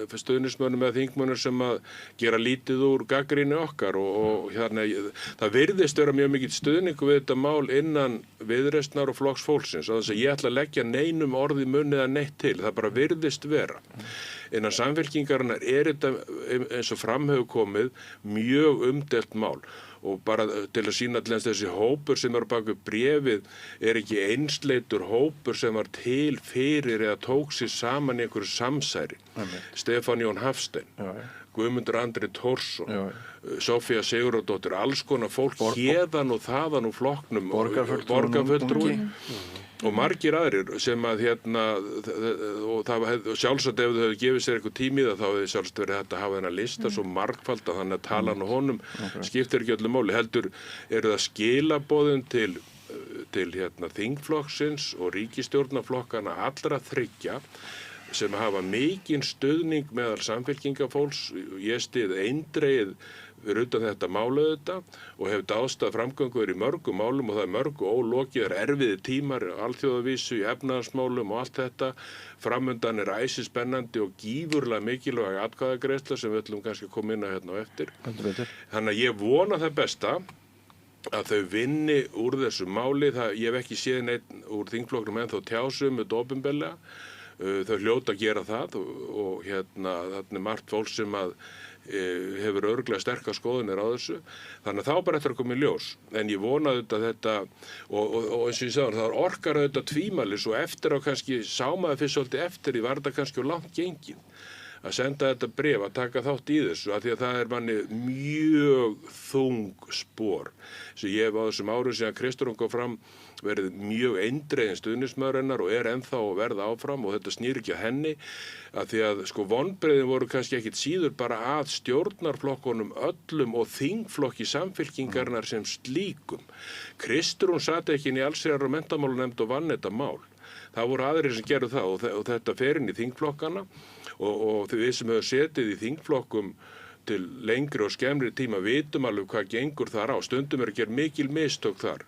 stuðningsmönnum eða þingmönnum sem að gera lítið úr gagnrýni okkar og það virðist vera mjög mikill stuðningur við þetta mál innan Viðreisnar og Flokks fólksins og þess að ég ætla að leggja neinum orði munni eða neitt til, það bara virðist vera. Innan Samfylkingarinnar þetta eins og fram hefur komið mjög umdeilt mál. Og bara til að sýna allins þessi hópur sem baku bréfið ekki einsleitur hópur sem var til fyrir eða tók sér saman í einhverju samsæri. Stefán Jón Hafstein, Guðmundur Andri Tórsson, Sofía Sigurðardóttir, alls konar fólk héðan og þaðan úr flokknum, borgarfulltrúi og margir aðrir sem að og sjálfsagt ef þau hefðu gefið sér eitthvað tími það þá hefði sjálfsagt verið þetta að hafa þennan lista svo margfald að þannig að talan og honum skiptir ekki öllu máli. Heldur eru það skilaboðin til þingflokksins og ríkisstjórnarflokkana allra þriggja sem hafa mikinn stuðning meðal samfylkingafólks. Ég styð eindregið fyrir utan þetta málu þetta og hef dáðstað framgöngur í mörgum málum og það mörgu ólokið, erfiði tímar, alþjóðavísu í efnahagsmálum og allt þetta. Framundan æsispennandi og gífurlega mikilvæg atkvæðagreiðsla sem við ætlum kannski að koma inn á hérna á eftir. Þannig að ég vona það besta að þau vinni úr þessu máli. Ég hef ekki séð neitt úr þingflokknum ennþá tjásum með opinberlega. Þau hljóta að gera það og þarna margt fólk sem að hefur örugglega sterkar skoðanir á þessu. Þannig að þá bara eftir að koma í ljós. En ég vona þetta og eins og ég sagði, það orkar þetta tvímælis og eftir á kannski sá maður fyrst svolítið eftir því var þetta kannski langt gengið að senda þetta bréf, að taka þátt í þessu af því að það manni mjög þung spor. Svo ég hef á þessum árum síðan Kristrún kom fram verið mjög eindreginn stuðningsmaður hennar og ennþá að verða áfram og þetta snýr ekki að henni af því að vonbrigðin voru kannski ekkit síður bara að stjórnarflokkunum öllum og þingflokki Samfylkingarinnar sem slíkum. Kristrún sat ekki inn í allsherjar- og menntamálanefnd og vann þetta mál. Það voru aðrir sem gerðu það og þetta fer inn í þingflokkana og við sem hefur setið í þingflokkum til lengri og skemmri tíma vitum alveg hvað gengur þar á. Stundum að gera mikil mistök þar.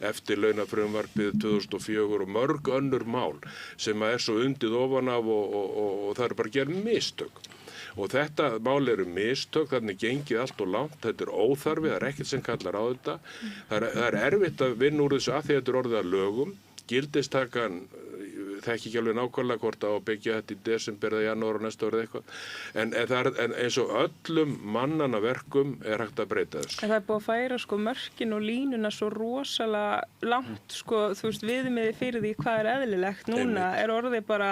eftirlaunafrumvarpið 2004 og mörg önnur mál sem er svo undið ofan af og það bara gerð mistök. Og þetta mál eru mistök, þannig gengið allt og langt, þetta óþarfi, það ekkert sem kallar á þetta. Það er erfitt að vinna úr þessu að því þetta orðið að lögum. Gildistakan þekki ekki alveg nákvæmlega hvort á að byggja þetta í desember eða janúar og næsta árið eitthvað. En eins og öllum mannanna verkum er hægt að breyta þessu. En það búið að færa mörkin og línuna svo rosalega langt, þú veist, viðmiði fyrir því hvað er eðlilegt. Núna er orðið bara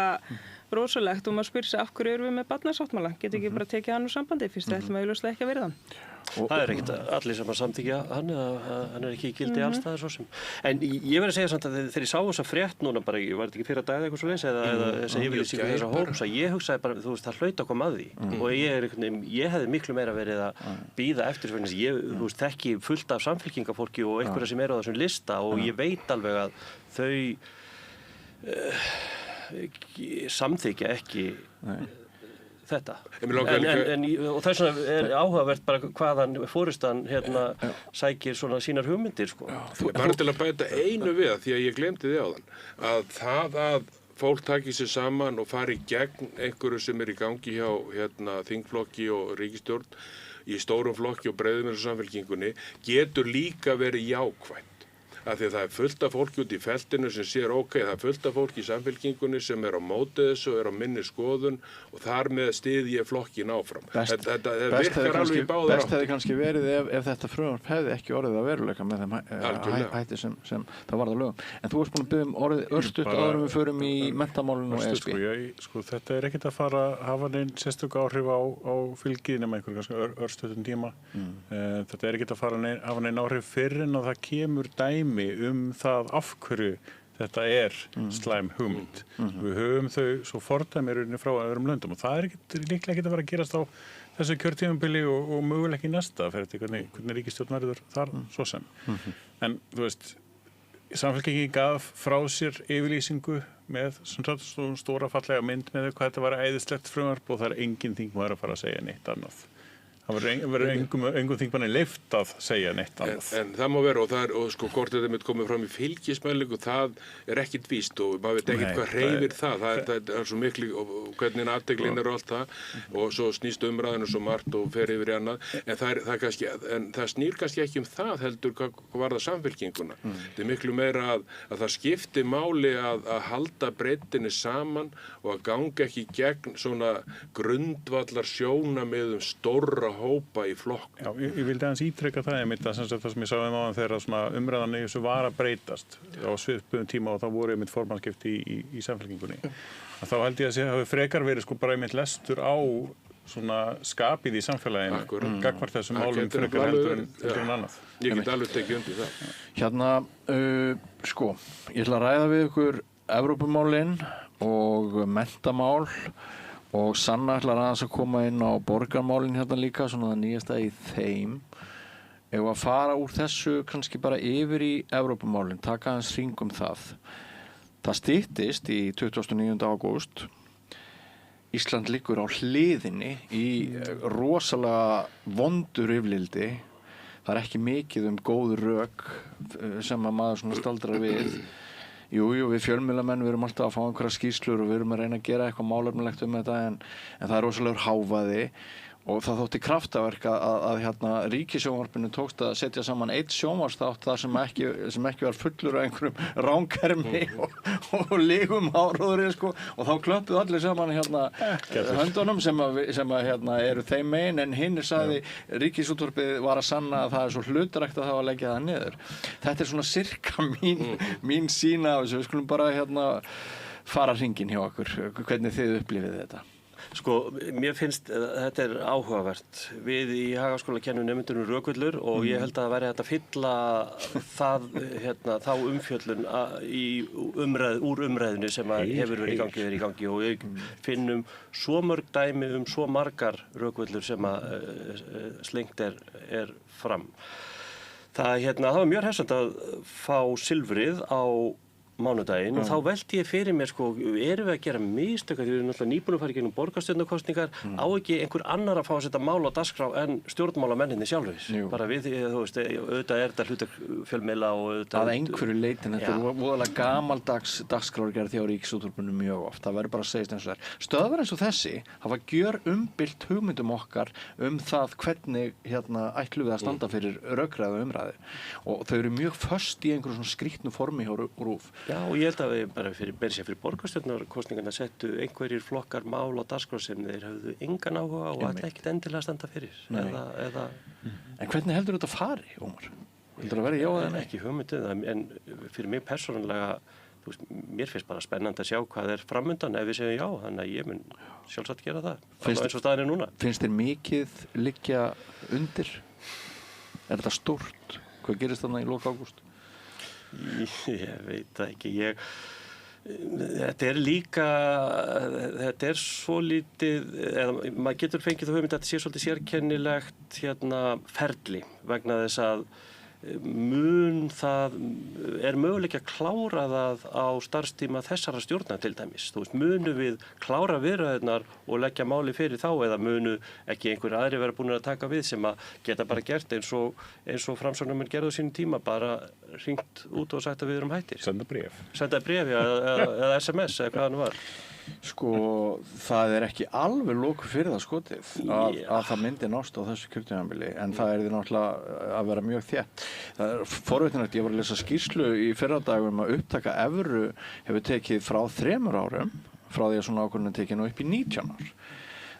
rosalegt og maður spyr sig af hverju erum við með barnasáttmála, getur ekki bara tekið hann úr sambandi fyrst það ætlum augljóslega ekki að verða hann. Það er ekkert allir sem að samþykja hann eða hann er ekki í gildi alls staðar svo sem. En ég verð að segja samt að þegar ég sá þessa frétt núna bara, ég var ekki fyrir að dagða eitthvað svo leys eða þessa yfirlýsingu þessa hóps að ég hugsaði bara, þú veist, það hlaut að koma að því og ég hefði miklu meira verið að bíða eftir þess að ég, þú veist, þekki fullt af samfylkingafólki og einhverja sem eru á þessum lista og ég veit alveg að þau samþykja ekki þetta. Og þess vegna er áhugavert bara hvaðan forystan sækir svona sínar hugmyndir, sko. Bara til að bæta einu við, því að ég glemdi því áðan, að það að fólk taki sér saman og fari gegn einhverju sem er í gangi hjá þingflokki og ríkisstjórn í stórum flokki og breiðum eins og samfylkingunni getur líka verið jákvætt. Af því að það er fullt af fólki út í feltinu sem sér það er fullt af fólki í samfylkingunni sem er á móti þessu og er á minni skoðun og þar með styð ég flokkin áfram. Þetta virkar alveg í báðar áttir. Best hefði kannski verið ef þetta frumvarp hefði ekki orðið að veruleika með þeim hætti sem það varð að lögum. En þú varst búin að biðja orðið örstutt áður en við förum í menntamálinu og ESB. Þetta er ekkert að fara að hafa neinn sérstök áhrif á fylgið nema einhvern kannski örstuttum tíma. Þetta er ekkert að fara að hafa neinn áhrif fyrr en að það kemur dæmi það af hverju þetta er slæm hugmynd. Við höfum þau svo fordæmi frá öðrum löndum og það er líklega ekki að vera að gerast á þessu kjörtímabili og mögulega ekki næsta fyrir þetta hvernig ríkisstjórn verður þar svo sem. En þú veist, Samfylkingin gaf frá sér yfirlýsingu með stóra fallega mynd með hvað þetta var æðislegt frumvarp og það er enginn þingmaður að fara að segja neitt annað. Það verður engum þingmanni leyft að segja neitt annað. En það má vera og sko hvort þetta mitt komið fram í fylgismælingu, það er ekkit víst og maður veit ekkit hvað hreyfir það. Það er svo miklu og hvernig athyglin er og allt það og svo snýst umræðinu svo margt og fer yfir í annað. En það snýr kannski ekki það heldur hvað var það samfylkinguna. Það er miklu meira að það skipti máli að halda breiddinni saman og að ganga ekki gegn svona grundvallar sjónarmiðum stórra hópa í flokk. Já, ég vildi aðeins ítreka það það sem ég sagði áðan þegar umræðan í þessu var að breytast á svipuðum tíma og þá voru formannskipti í samfylkingunni. Þá held ég að það hafi frekar verið bara lestur á svona skapið í samfélaginu gagnvart þessum málum frekar heldur en annað. Ég get alveg tekið undir það. Ég ætla að ræða við ykkur Evrópumálin og menntamál og Sanna ætlar aðeins að koma inn á borgarmálin líka, svona það nýjasta í þeim. Ef að fara úr þessu kannski bara yfir í Evrópumálin, taka aðeins hringum það. Það styttist í 29. ágúst. Ísland liggur á hliðinni í rosalega vondur yfirlildi. Það er ekki mikið góð rök sem að maður svona staldrar við. Jú, við fjölmiðlamenn, við erum alltaf að fá einhverja skýrslur og við erum að reyna að gera eitthvað málefnilegt þetta en það er rosalegur hávaði og það þótti kraftaverk að ríkissjónvarpinu tókst að setja saman einn sjónvarsþátt þar sem ekki var fullur af einhverjum ranghermi og ligum áróðri og þá klöppuðu allir saman höndunum sem eru þeim megin en hinn sagði Ríkisútvarpið var að sanna að það er svo hlutdrægt að það var að leggja það niður. Þetta er svona sirka mín sýn af þessu. Við skulum bara fara hringinn hjá okkur, hvernig þið upplifið þetta. Mér finnst þetta er áhugavert. Við í Hagaskóla kennum nemendunum rökvillur og ég held að það væri hægt að fylla þá umfjöllun úr umræðinu sem hefur verið í gangi og við finnum svo mörg dæmi svo margar rökvillur sem slengt er fram. Það var mjög hressandi að fá silfrið á mánudaginn og þá velti ég fyrir mér sko, erum við að gera mistök því við erum náttúrulega nýbúin að fara í gegnum borgarstjórnarkosningar á ekki einhver annar að fá að setja mál á dagskrá en stjórnmálamenninni sjálfur bara við, þú veist, auðvitað er þetta hlutur fjölmiðla og auðvitað að einhverju leitin, þetta er voðalega gamaldags dagskrárgerð hjá Ríkisútvarpinu mjög oft, það verður bara að segja eins og það stöðvar eins og þessi hafa gjör umbylt hugmyndum okkar það hvernig ætlum við að standa fyrir rökræðu umræðu og þau eru mjög föst í einhverjum svona skrýtnu formi hjá RÚV. Já, og ég held að við bara fyrir borgarstjórnarkosningarna settu einhverjir flokkar mál á dagskrá sem þeir höfðu engan áhuga og ætla ekkert endilega að standa fyrir. En hvernig heldur þetta fari, Ómar? Heldur það verið já eða nei? Ekki hugmyndið, en fyrir mig persónulega, þú veist, mér finnst bara spennandi að sjá hvað er framundan ef við segjum já, þannig að ég mun sjálfsagt gera það. Eins og staðan er núna. Finnst þér mikið liggja undir? Er þetta stórt? Hvað gerist þarna í lok ágúst? Ég veit það ekki, þetta er svolítið, maður getur fengið þá hugmynd að þetta sé svolítið sérkennilegt ferli vegna þess að er möguleiki að klára það á starfstíma þessara stjórna til dæmis. Þú veist, munu við klára viðræðurnar og leggja máli fyrir þá eða munu ekki einhverju aðri vera búin að taka við sem að geta bara gert eins og framsóknarmenn gerðu á sínum tíma, bara hringt út og sagt að við erum hættir. Senda bréf, eða SMS eða hvað hann var. Sko, það er ekki alveg loku fyrir það skotið að það myndi nást á þessu kjörtímabili en það er því náttúrulega að vera mjög þétt. Það er forvitnilegt, ég var að lesa skýrslu í fyrradag að upptaka evru hefur tekið frá 3 árum, frá því að svona ákvörðun er tekið nú upp í 19 ár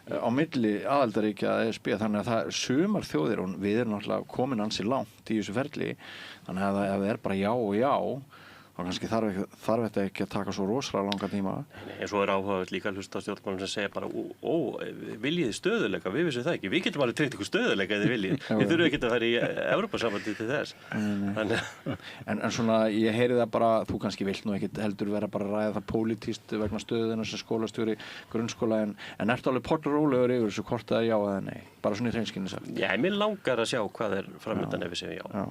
á milli aðildarríkja ESB, þannig að það sumar þjóðir og við erum náttúrulega komin ansi langt í þessu ferli, þannig að ef það er bara já og já þá kannski þarf þetta ekki að taka svo rosalega langa tíma. En svo er áhugavert líka að hlusta á stjórnmálum sem segja bara viljið stöðuleika, við vissum það ekki, við getum alveg tryggt ykkur stöðuleika eða þið viljið, við þurfum ekki að fara í Evrópusambandið til þess. En svona, ég heyri það bara, þú kannski vilt nú ekki heldur vera bara að ræða það pólitískt vegna stöðuna sem skólastjóri grunnskóla en ertu alveg portarólegur yfir þessu hvort að já eða nei, bara svona í hreinskilni sagt? Já, mér langar að sjá hvað er framundan ef við segjum já.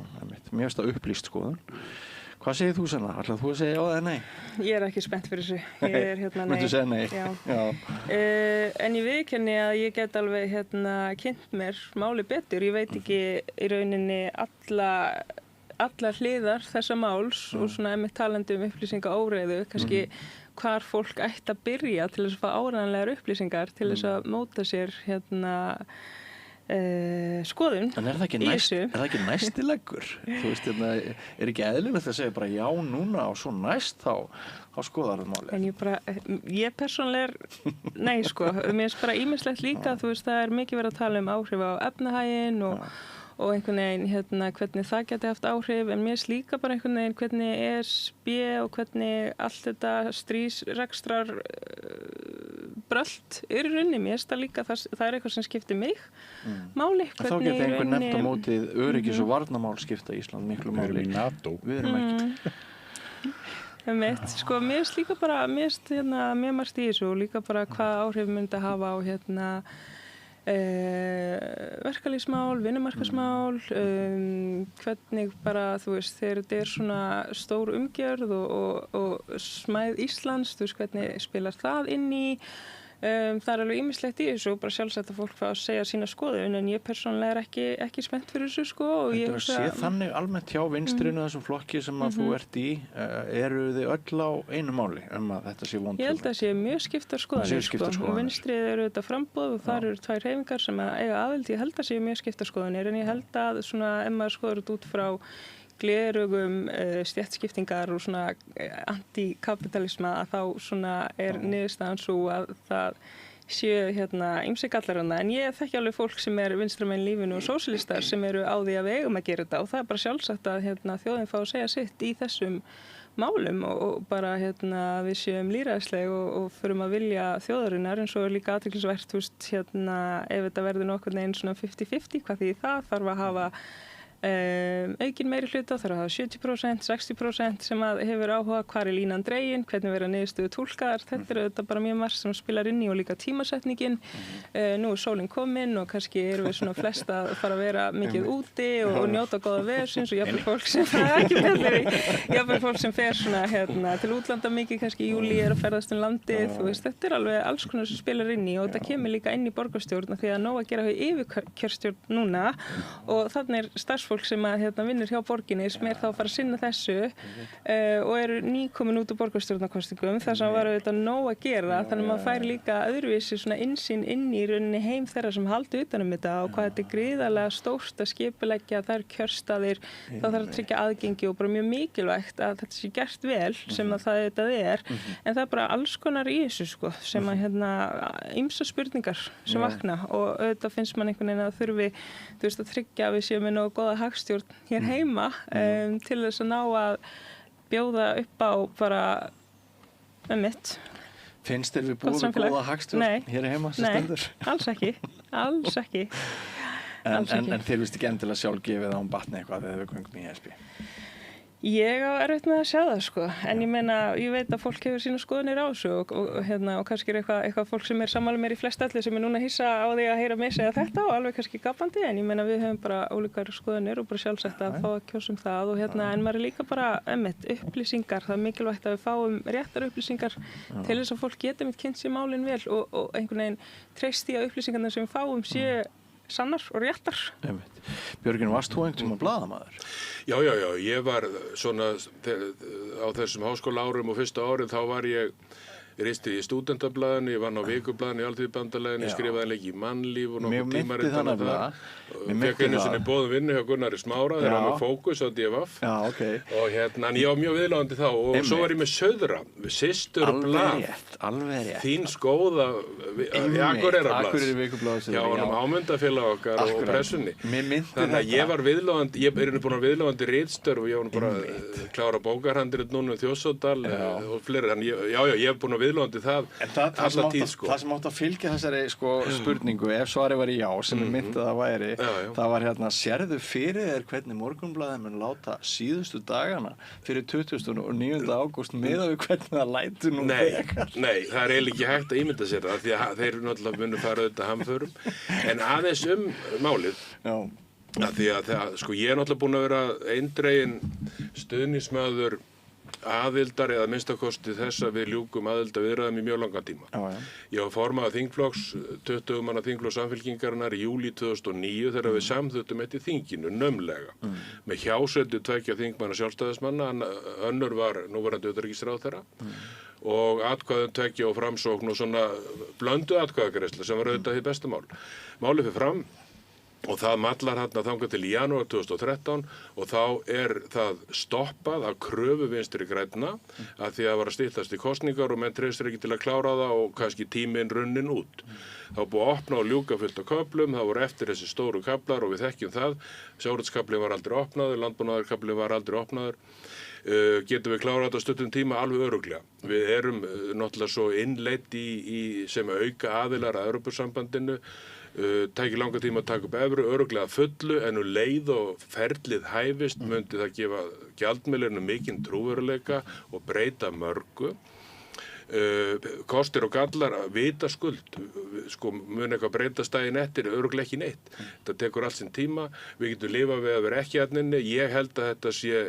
Mér finnst það upplýst skoðun. Hvað segir þú, Sanna? Ætlar þú að segja já eða nei? Ég er ekki spennt fyrir þessu. Ég er nei. Myndu segja nei? Já. En ég viðurkenni að ég get alveg kynnt mér máli betur. Ég veit ekki í rauninni allar hliðar þessa máls og svona einmitt talandi upplýsingaóreiðu, kannski hvar fólk ætti að byrja til þess að fá áreiðanlegar upplýsingar til þess að móta sér skoðun. En er það ekki næstileggur? Þú veist, er ekki eðlilegt að segja bara já núna og svo næst þá skoðar það málið? En ég persónulega nei sko, mér finnst bara ýmislegt líka, þú veist, það er mikið verið að tala um áhrif á efnahaginn og einhvern veginn hvernig það geti haft áhrif, en mér finnst líka bara einhvern veginn hvernig ESB og hvernig allt þetta stríðsrekstrar brölt er í rauninni. Mér finnst það líka, það er eitthvað sem skiptir mig máli. Þá geti einhver nefnt á mótið öryggis og varnarmál skipta Ísland miklu máli. Við erum í NATO. Við erum ekki. Sko, mér finnst líka bara, mjög margt í þessu og líka bara hvað áhrif myndi hafa á verkalýðsmál, vinnumarkaðsmál, hvernig bara, þú veist, þegar þetta er svona stór umgjörð og smæð Íslands, þú veist, hvernig spilar það inn í. Það er alveg ýmislegt í þessu og bara sjálfsagt að fólk fá að segja sína skoðun en ég persónulega er ekki spennt fyrir þessu sko. Þetta er að sé þannig almennt hjá vinstrinu þessum flokki sem að þú ert í, eru þið öll á einu máli að þetta sé vond? Ég held að það sé mjög skiptar skoðanir sko. Og vinstrið eru þetta framboð og þar eru 2 hreyfingar sem eiga aðild. Ég held að það sé mjög skiptar skoðanir en ég held að svona, ef maður skoður þetta út frá glerugum stéttskiptingar og svona antikapitalisma að þá svona niðurstaðan svo að það séu ýmsir gallar hana. En ég þekki alveg fólk sem er vinstramenn í lífinu og sósíalistar sem eru á því að við eigum að gera þetta og það er bara sjálfsagt að þjóðin fá að segja sitt í þessum málum og bara við séum lýðræðisleg og förum að vilja þjóðarinnar en svo er líka athyglisvert ef þetta verður nokkurn veginn svona 50-50 hvað því það þarf að hafa aukin meiri hluta, þarf að hafa 70%, 60% sem að hefur áhuga hvar línan dregin, hvernig vera niðurstöðu túlkaðar, þetta þetta bara mjög margt sem spilar inn í og líka tímasetningin. Nú sólin komin og kannski erum við svona flest að fara að vera mikið úti og njóta góða veðursins og jafnvel fólk sem jafnvel fólk sem fer svona til útlanda mikið, kannski í júlí að ferðast landið, þú veist, þetta alveg alls konar sem spilar inn í og þetta kemur líka inn í borgarstjórn því að nóg að gera yfirkjörstjórn núna og þannig starfsfólk sem að vinnur hjá borginni sem þá að fara að sinna þessu og eru nýkomin út úr borgarstjórnarkostingum þar sem var auðvitað nóg að gera þannig að maður fær líka öðruvísi svona innsýn inn í rauninni heim þeirra sem haldi utanum þetta og hvað þetta gríðarlega stórt að skipuleggja þær kjörstaðir þá þarf að tryggja aðgengi og bara mjög mikilvægt að þetta sé gert vel sem að þetta en það bara alls konar í þessu sko sem að ýmsar spurningar sem vakna og auðvitað finnst mann einhvern veginn að þurfi þú veist að tryggja að við séum með nógu góða hagstjórn hér heima til þess að ná að bjóða upp á bara mitt. Finnst þér við búum góða hagstjórn hér heima sem stendur? Nei, alls ekki. En þér vist ekki endilega sjálf gefið á batni eitthvað þegar við göngum í ESB? Ég á erfitt með að sjá það sko, en ég meina, ég veit að fólk hefur sína skoðanir á þessu og kannski eitthvað fólk sem sammála mér í flest allir sem núna hissa á því að heyra mig segja þetta og alveg kannski gapandi, en ég meina við höfum bara ólíkar skoðanir og bara sjálfsagt að fá að kjósum það og en maður líka bara upplýsingar, það er mikilvægt að við fáum réttar upplýsingar til þess að fólk geti kynnt sér málin vel og einhvern veginn treyst því að upplýsingarna sem við fáum sé sannar og réttar. Björgvin, varst þú einhvern tímann blaðamaður? Já, ég var svona á þessum háskólaárum og fyrsta árin þá var ég risti í stúdentablaðinu, ég vann á vikublaðinu í Alþýðubandalaginu, ég skrifaði leik í Mannlíf og nokkuð tímarit þannig að það. Fekk einu sinni boðum vinnu hjá Gunnari Smára, þegar hann var Fókus á DFF. Já, ok. Og en ég var mjög viðlátandi þá og svo var ég með Söðra, Systurblað. Alveg rétt. Þíns góða Akureyri vikublaðs. Já, hann Ámundafélag okkar og pressunni. Þannig að ég var viðlátandi, ég er búin að viðlátandi ritstörf og ég var bara klára bókarhandrit núna Þjórsádal og fleiri. Ég hef búin að viðlóðandi það alla tíð sko. Það sem átt að fylgja þessari sko spurningu ef svarið var já sem ég myndi að það væri það var sérðu fyrir þér hvernig Morgunblaðið mun láta síðustu dagana fyrir 29. ágúst miðað við hvernig það lætur nú þegar? Nei, það er eiginlega ekki hægt að ímynda sér það því að þeir náttúrulega munu fara auðvitað hamförum en aðeins málið að því að sko ég er náttúrulega búin að vera eindreginn stuðningsmaður aðildar eða minnstakosti þess að við ljúkum aðildarviðræðum í mjög langan tíma. Ég var formaður þingflokks, 20 manna þingflokks Samfylkingarinnar í júlí 2009 þegar við samþykktum þetta í þinginu naumlega. Með hjásetu 2 þingmanna sjálfstæðismanna, önnur var núverandi utanríkisráðherra og atkvæðum 2 og Framsókn og svona blöndu atkvæðagreiðsla sem var auðvitað hið besta mál. Málið fyrir fram og það mallar þangað til í janúar 2013 og þá er það stoppað af kröfu Vinstri grænna að því að var að styttast í kosningar og menn treystir ekki til að klára það og kannski tíminn runnin út. Það var búið að opna og ljúka fullt af köflum, það voru eftir þessi stóru kaflar og við þekkjum það. Sjávarútvegskaflinn var aldrei opnaður, landbúnaðarkaflinn var aldrei opnaður. Getum við klárað þetta á stuttum tíma alveg örugglega. Við erum náttúrulega svo innleidd í sem auka aðilar að Evrópusambandinu. Tæki langa tíma að taka upp evru, örugglega fullu en leið og ferlið hæfist myndi það gefa gjaldmiðlunum mikinn trúveruleika og breyta mörgu. Kostir og gallar vitaskuld sko mun eitthvað breytast daginn eftir örugglega ekki neitt. Þetta tekur allt sinn tíma, við getum lifað við að vera ekki hérna. Ég held að þetta sé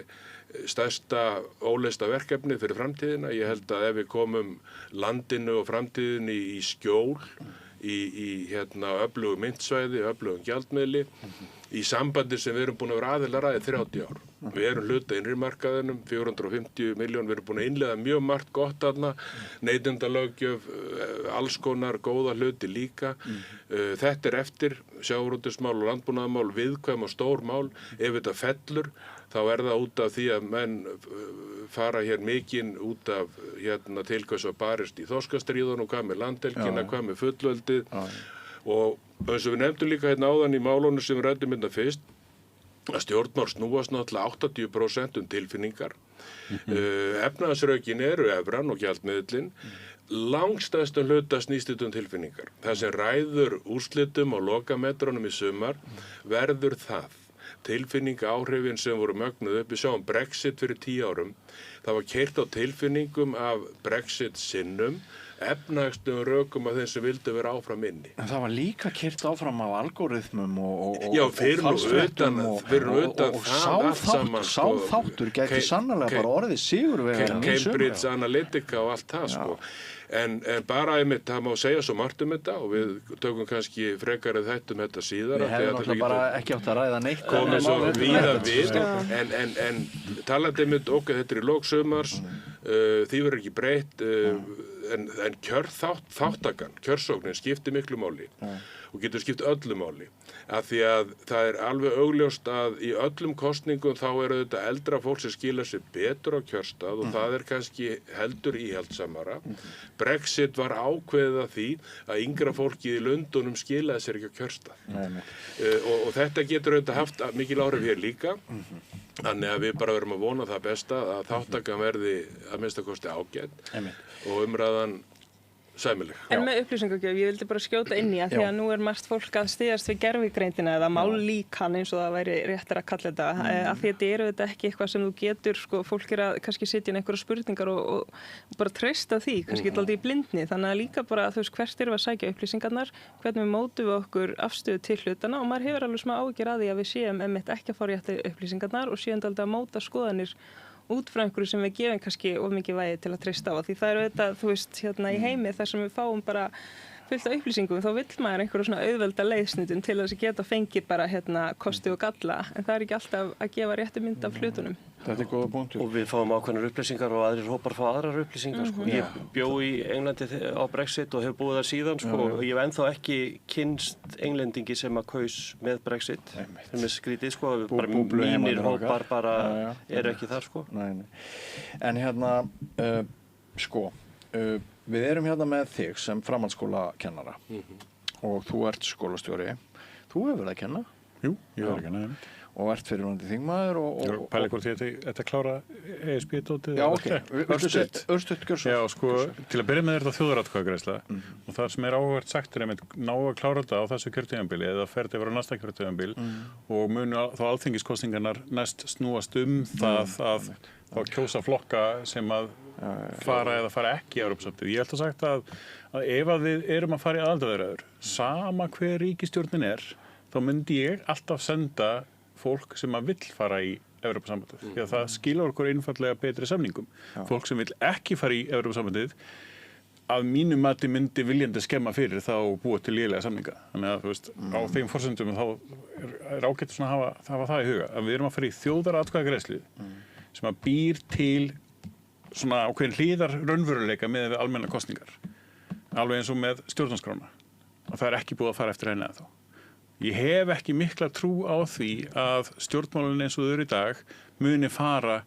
stærsta óleysta verkefni fyrir framtíðina. Ég held að ef við komum landinu og framtíðinni í skjól í öflugu myntsvæði, öflugum gjaldmiðli í sambandi sem við erum búin að vera aðilar að í 30 ár. Við erum hluta innri markaðinum, 450 miljón, við erum búin að innleiða mjög margt gott þarna, neytendalöggjöf, alls konar góða hluti líka. Þetta er eftir sjávarútvegsmál og landbúnaðarmál, viðkvæm og stór mál. Ef þetta fellur, þá er það út af því að menn fara hér mikinn út af til hvers að barist í þorskastríðunum, hvað með landhelgina, hvað með fullveldið og eins og við nefndum líka áðan í málunum sem við ræddum fyrst að stjórnmál snúast náttúrulega 80% tilfinningar. Efnahagsrökin eru evran og gjaldmiðillinn. Langstærstum hluta snýst tilfinningar. Það sem ræður úrslitum og lokametrunum í sumar verður það. tilfinningaáhrifin sem voru mögnuð upp. Við sjáum Brexit fyrir 10 árum. Það var keyrt á tilfinningum af Brexit sinnum, efnahagslegum rökum af þeim sem vildu vera áfram inni. En það var líka keyrt áfram af algoritmum og Já, fyrir nú utan og sá þáttur gæti sannarlega bara orðið sigurvegarinn í sumar. Cambridge Analytica og allt það, sko. En bara einmitt, það má segja svo margt þetta og við tökum kannski frekari þættum þetta síðar. Við hefum náttúrulega bara ekki átt að ræða neitt. Komið svo víða við, en talandi einmitt okkar þetta í lok sumars, því verður ekki breytt, en þáttakan, kjörsóknin skiptir miklu máli og getur skipt öllu máli. Af því að það alveg augljóst að í öllum kosningum þá þetta eldra fólk sem skilar sér betur á kjörstað og það kannski heldur íhaldsamara. Brexit var ákveðið af því að yngra fólkið í Lundunum skilaði sér ekki á kjörstað. Og þetta getur haft mikil áhrif hér líka. Þannig að við bara verum að vona það besta að þáttakan verði að minnsta kosti ágætt og umræðan sæmileg. En með upplýsingagjöf, ég vildi bara skjóta inn í að því að nú margt fólk að styðjast við gervigreindina eða mállíkan eins og það væri réttar að kalla þetta. Af því þetta þetta ekki eitthvað sem þú getur, sko, fólk að kannski sitja inn einhverja spurningar og bara treysta því, kannski alltaf í blindni. Þannig að líka bara, þú veist, hvert við að sækja upplýsingarnar, hvernig við mótum við okkur afstöðu til hlutana og maður hefur alveg smá áhyggjur að því að við séum einmitt ekki að fá réttar upplýsingarnar og séum að móta skoðanir út frá einhverju sem við gefum kannski of mikið vægi til að treysta á því það þetta, þú veist, hérna í heimi þar sem við fáum bara fullt af upplýsingum, þá vill maður einhverju svona auðvelda leiðsnutun til þess að geta fengið bara hérna kosti og galla, en það ekki alltaf að gefa réttu mynd af hlutunum. Þetta góða punktur. Og við fáum ákveðnar upplýsingar og aðrir hópar fá aðrar upplýsingar, sko. Ég bjó í Englandi á Brexit og hef búið þar síðan, sko, og ég hef ennþá ekki kynnst englendingi sem að kaus með Brexit. Það er skrítið, sko, bara mínir hópar bara eru ekki þar, sko. Nei. En hérna, við erum hérna með þig sem framhaldsskólakennara og þú ert skólastjóri. Þú hefur verið að kenna? Jú, ég hefur verið að kenna, og ert fyrirvonandi þingmaður og pæli hvort þetta klára ESB-dótið. Já, ok. Örstutt, gjör svo. Já, sko, til að byrja með þetta þjóðaratkvæðagreiðsla og það sem áhugavert sagt einmitt ná að klára þetta á þessu kjörtímabili eða fer þetta yfir á næsta kjörtímabil og munu þá alþingiskosningarnar næst snúast það að þá kjósa flokka sem að fara eða fara ekki í Evrópusambandið. Ég held að sagt að ef að við erum að fara í aðildarviðræður, sama hver ríkisstjórnin þá myndi ég alltaf senda fólk sem að vill fara í Evrópusambandið. Því að það skilar okkur einfallega betri samningum. Fólk sem vill ekki fara í Evrópusambandið að mínu mati myndi viljandi skemma fyrir þá búið til lélega samninga. Þannig að þú veist, á þeim forsendum þá ágætt svona að hafa það í huga. Að við erum að fara í þjóðaratkvæðagreiðslu sem að býr til svona ákveðin hliðar raunveruleika með almenna kosningar. Alveg eins og með stjórnarskrána. Og það ekki búið að fara eftir henni ennþá. Ég hef ekki mikla trú á því að stjórnmálin eins og þau eru í dag muni fara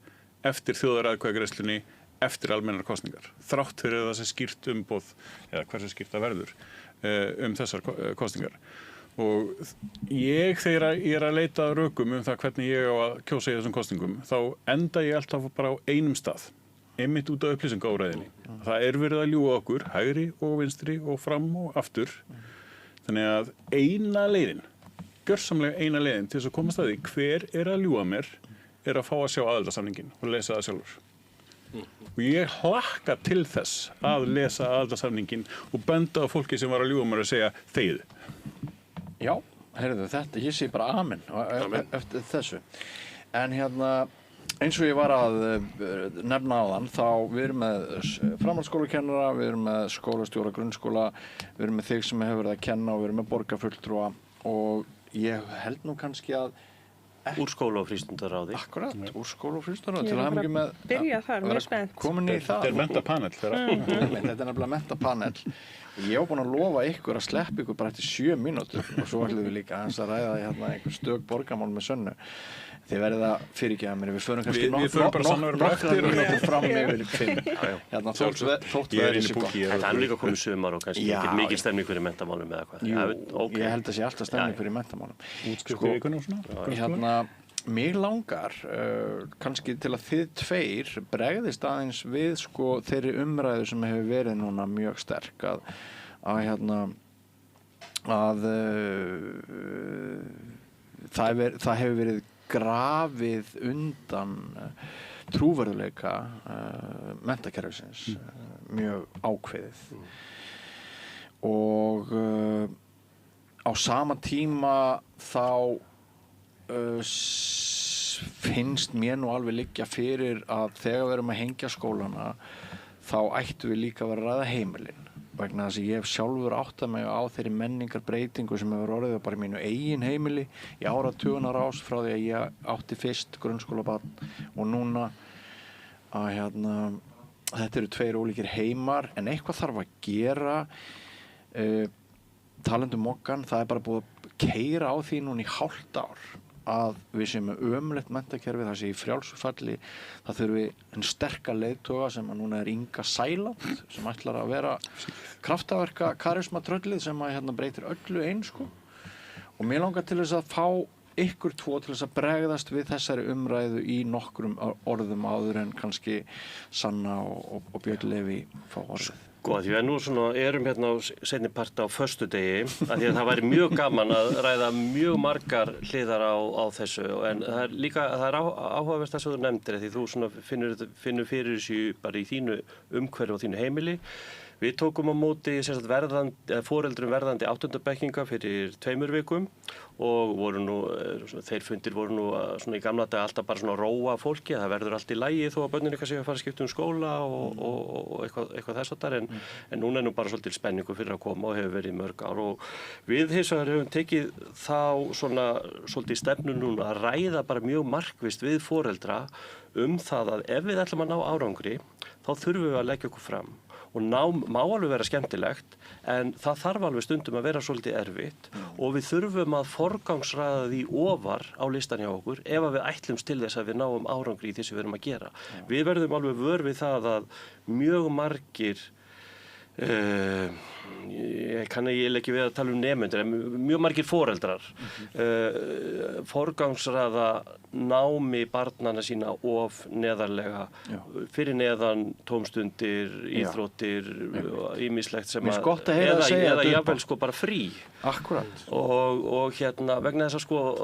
eftir þjóðaratkvæðagreiðslunni eftir almennar kosningar. Þrátt fyrir það sem skýrt umboð, eða hversu skýrt það verður, þessar kosningar. Og þegar ég að leita rökum það hvernig ég á að kjósa í þessum kosningum, þá enda ég alltaf bara á einum stað, einmitt út af upplýsingaóreiðinni. Það verið að ljúga okkur, hægri og vinstri og fram og aftur. Þannig að gjörsamlega eina leiðin til þess að komast að því hver að ljúga mér að fá að sjá aðildarsamninginn og lesa það sjálfur. Og ég hlakka til þess að lesa aðildarsamninginn og benda á fólki sem var að ljúga mér að segja þegiðu. Já, heyrðu þetta, ég sé bara amen eftir þessu. En hérna, eins og ég var að nefna áðan, þá við erum með framhaldsskólakennara, við erum með skólastjóra grunnskóla, við erum með þig sem hefur verið að kenna og við erum með borgarfulltrúa og ég held nú kannski að úr skóla- og frístundaráði. Akkurat, úr skóla- og frístundaráði. Til að hafa mikið með byrja þar, mjög spennt. Komin í það. Þetta er menntapanel. Þetta er nefnilega menntapanel. Ég var búin að lofa ykkur að sleppa ykkur bara eftir 7 mínútur og svo ætlum við líka aðeins að ræða hérna einhver stök borgarmál með Sönnu. Þið verðið að fyrirgefa mér, við förum kannski nokkrar mínútur fram yfir 5. Hérna þótt verið sér gott. Það er líka komið sumar og kannski mikil stemning fyrir menntamálum eða hvað. Ég held að sé alltaf stemning fyrir menntamálum. Útskrift í vikunum svona? Hérna, mig langar kannski til að þið tveir bregðist aðeins við þeirri umræðu sem hefur verið núna mjög sterk að það hefur verið grafið undan trúverðuleika menntakerfisins mjög ákveðið og á sama tíma þá finnst mér nú alveg liggja fyrir að þegar við erum að hengja skólana þá ættum við líka að vera að ræða heimilin vegna þess að ég hef sjálfur áttað mig á þeirri menningarbreytingu sem hefur orðið bara í mínu eigin heimili í áratugunar ás frá því að ég átti fyrst grunnskólabarn og núna að þetta eru tveir ólíkir heimar en eitthvað þarf að gera talandi um Mokkan, það er bara búið að keyra á því núna í hálft ár að við séum með ömurlegt menntakerfi það sé í frjálsu falli það þurfi en sterka leiðtoga sem að núna er Inga Sæland sem ætlar að vera kraftaverka karismatröllið sem að breytir öllu sko og mér langar til þess að fá ykkur tvo til þess að bregðast við þessari umræðu í nokkrum orðum áður en kannski Sanna og Björn Leví fá orðið. Sko, því við nú erum á seinni part á föstudegi, að því að það væri mjög gaman að ræða mjög margar hliðar á þessu, en það er líka, það er áhugavert það sem þú nefndir, því þú finnur fyrir þessu bara í þínu umhverfi og þínu heimili. Við tókum á móti foreldrum verðandi 8. bekkinga fyrir 2 vikum og þeir fundir voru í gamla dag alltaf bara róa fólki að það verður allt í lagi þó að börnin eitthvað sé að fara að skipta skóla og eitthvað þess að en núna er nú bara svolítið spenningu fyrir að koma og hefur verið í mörg ár og við hins vegar höfum tekið þá svolítið stefnu núna að ræða bara mjög markvisst við foreldra það að ef við ætlum að ná árangri þá þurfum við að leggja okkur fram. Og má alveg vera skemmtilegt en það þarf alveg stundum að vera svolítið erfitt og við þurfum að forgangsraða því ofar á listan hjá okkur ef að við ætlumst til þess að við náum árangri í því sem við erum að gera. Við verðum alveg vör við það að mjög margir ég ekki við að tala nemendur en mjög margir foreldrar forgangsraða námi barnanna sína of neðarlega fyrir neðan tómstundir, íþróttir ýmislegt sem eða jafnvel bara frí. Akkurat. Og vegna þess að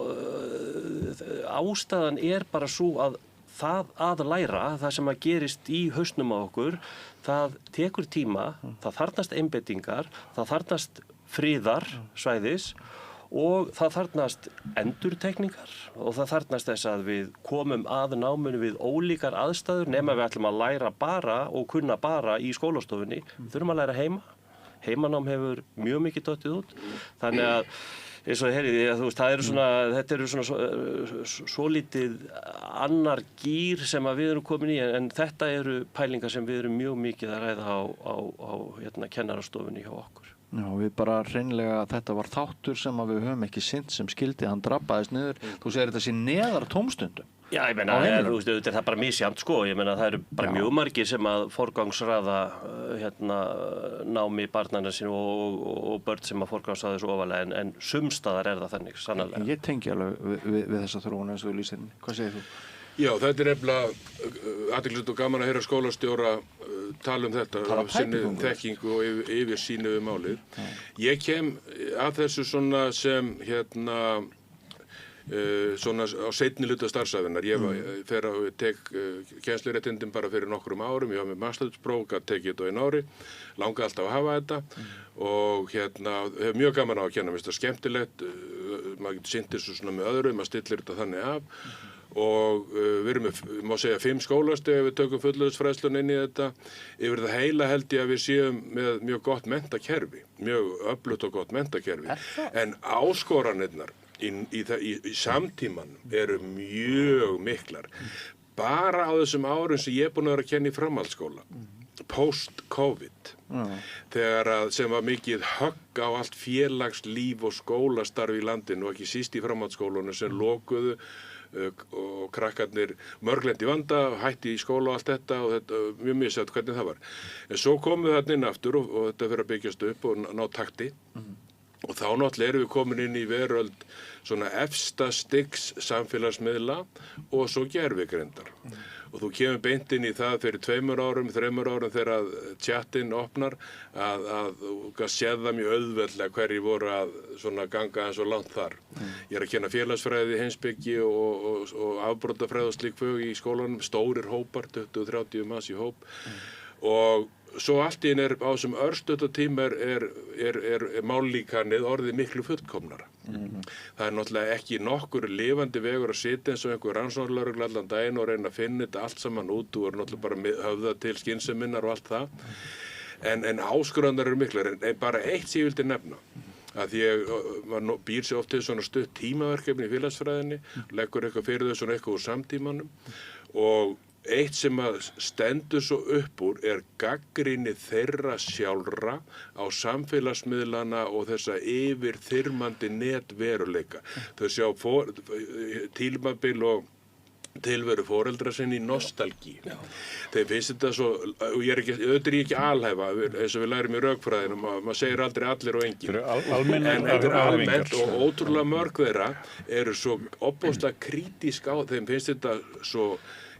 ástæðan er bara svo að það að læra, það sem að gerist í hausnum á okkur, það tekur tíma, það þarfnast einbeitingar, það þarfnast friðar svæðis og það þarfnast endurtekningar og það þarfnast þess að við komum að náminu við ólíkar aðstæður nema við ætlum að læra bara og kunna bara í skólastofunni. Við þurfum að læra heima. Heimanám hefur mjög mikið dottið út. Þannig að eins og þetta eru svolítið annar gír sem að við erum komin í en þetta eru pælingar sem við erum mjög mikið að ræða á kennarastofunni hjá okkur. Já, við bara hreinlega, þetta var þáttur sem að við höfum ekki sinnt sem skildi, hann drabbaðist niður. Þú segir þetta sé neðar tómstundum. Já, ég meina, það er bara misjafnt sko, ég meina það eru bara mjög margir sem að forgangsraða námi barnanna sín og börn sem að forgangsraða þessu ofalega en sumstaðar er það þannig, sannarlega. Ég tengi alveg við þessa þróun eins og við lýsir henni. Hvað segir þú? Já, þetta er nefnilega athyglisvert og gaman að heyra skólastjóra tala þetta af sinni þekkingu og yfir sínu við málið. Ég kem að þessu svona sem svona á seinni hluta starfsævinnar. Ég fer að tek kennsluréttindin bara fyrir nokkrum árum. Ég var með masterspróf, gat tekið þetta á einu ári. Langaði alltaf að hafa þetta og hef mjög gaman á að kenna. Mér finnst það skemmtilegt. Maður getur sinnt þessu svona með öðrum, maður stillir þetta þannig af. Og við erum með, má segja, 5 skólastig ef við tökum fullorðinsfræðsluna inn í þetta. Yfir það heila held ég að við séum með mjög gott menntakerfi, mjög öflugt og gott menntakerfi. En áskoranirnar í samtímanum eru mjög miklar. Bara á þessum árum sem ég er búin að vera að kenna í framhaldsskóla, post-COVID, þegar sem var mikið högg á allt félagslíf og skólastarf í landinu og ekki síst í framhaldsskólunum sem lokuðu og krakkarnir mörglendi vanda, hætti í skóla og allt þetta og þetta, mjög misjafnt hvernig það var. En svo komum við þarna inn aftur og þetta fyrir að byggjast upp og ná takti og þá náttúrulega erum við komin inn í veröld svona efsta stigs samfélagsmiðla og svo gervigreindar. og þú kemur beint inn í það fyrir 2 árum, 3 árum þegar chatinn opnar að þú séð það mjög auðveldlega hverjir voru að svona ganga eins og langt þar. Ég að kenna félagsfræði, heimspeki og afbrotafræði og slík fög í skólanum, stórir hópar, 20-30 manns í hóp og svo allt í einu á þessum örstutta tíma er mállíkanið orðið miklu fullkomnara. Það er náttúrulega ekki nokkur lifandi vegur að sitja eins og einhver rannsóknarlögregla allan daginn og reyna að finna þetta allt saman út og er náttúrulega bara höfða til skynseminnar og allt það. En áskoranir eru miklar, en bara eitt sem ég vildi nefna. Að því maður býr sér oft til svona stutt tímaverkefni í félagsfræðinni, leggur eitthvað fyrir þau svona eitthvað úr samtímanum og eitt sem að stendur svo upp úr er gagnrýni þeirra sjálfra á samfélagsmiðlana og þessa yfirþyrmandi netveruleika. Þau sjá tímabil og tilveru foreldra sinni í nostalgíu. Þeim finnst þetta svo, og auðvitað er ég ekki alhæfa, eins og við lærum í rökfræðinum, maður segir aldrei allir og enginn. En þetta er almennt og ótrúlega mörg þeirra eru svo ofboðslega krítísk á, þeim finnst þetta svo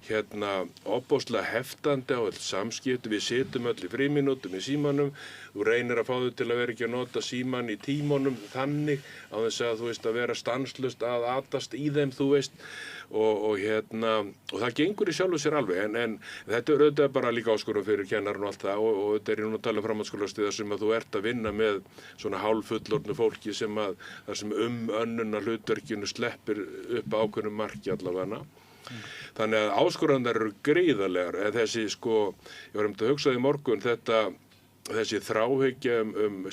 ofboðslega heftandi á öll samskipti, við situm öll í frímínútum í símanum, þú reynir að fá þau til að vera ekki að nota síman í tímunum þannig á þess að þú veist að vera stanslust að atast í þeim þú veist og það gengur í sjálfu sér alveg en þetta er auðvitað bara líka áskorun fyrir kennarinn og allt það og þetta er nú að tala um framhaldsskólastiga sem að þú ert að vinna með svona hálffullorðnu fólki sem að þar sem önnuna hlutverkinu sleppir upp ákveðnum marki allavega. Þannig að áskoranir eru gríðarlegar en þessi ég var að hugsa í morgun þessi þráhyggja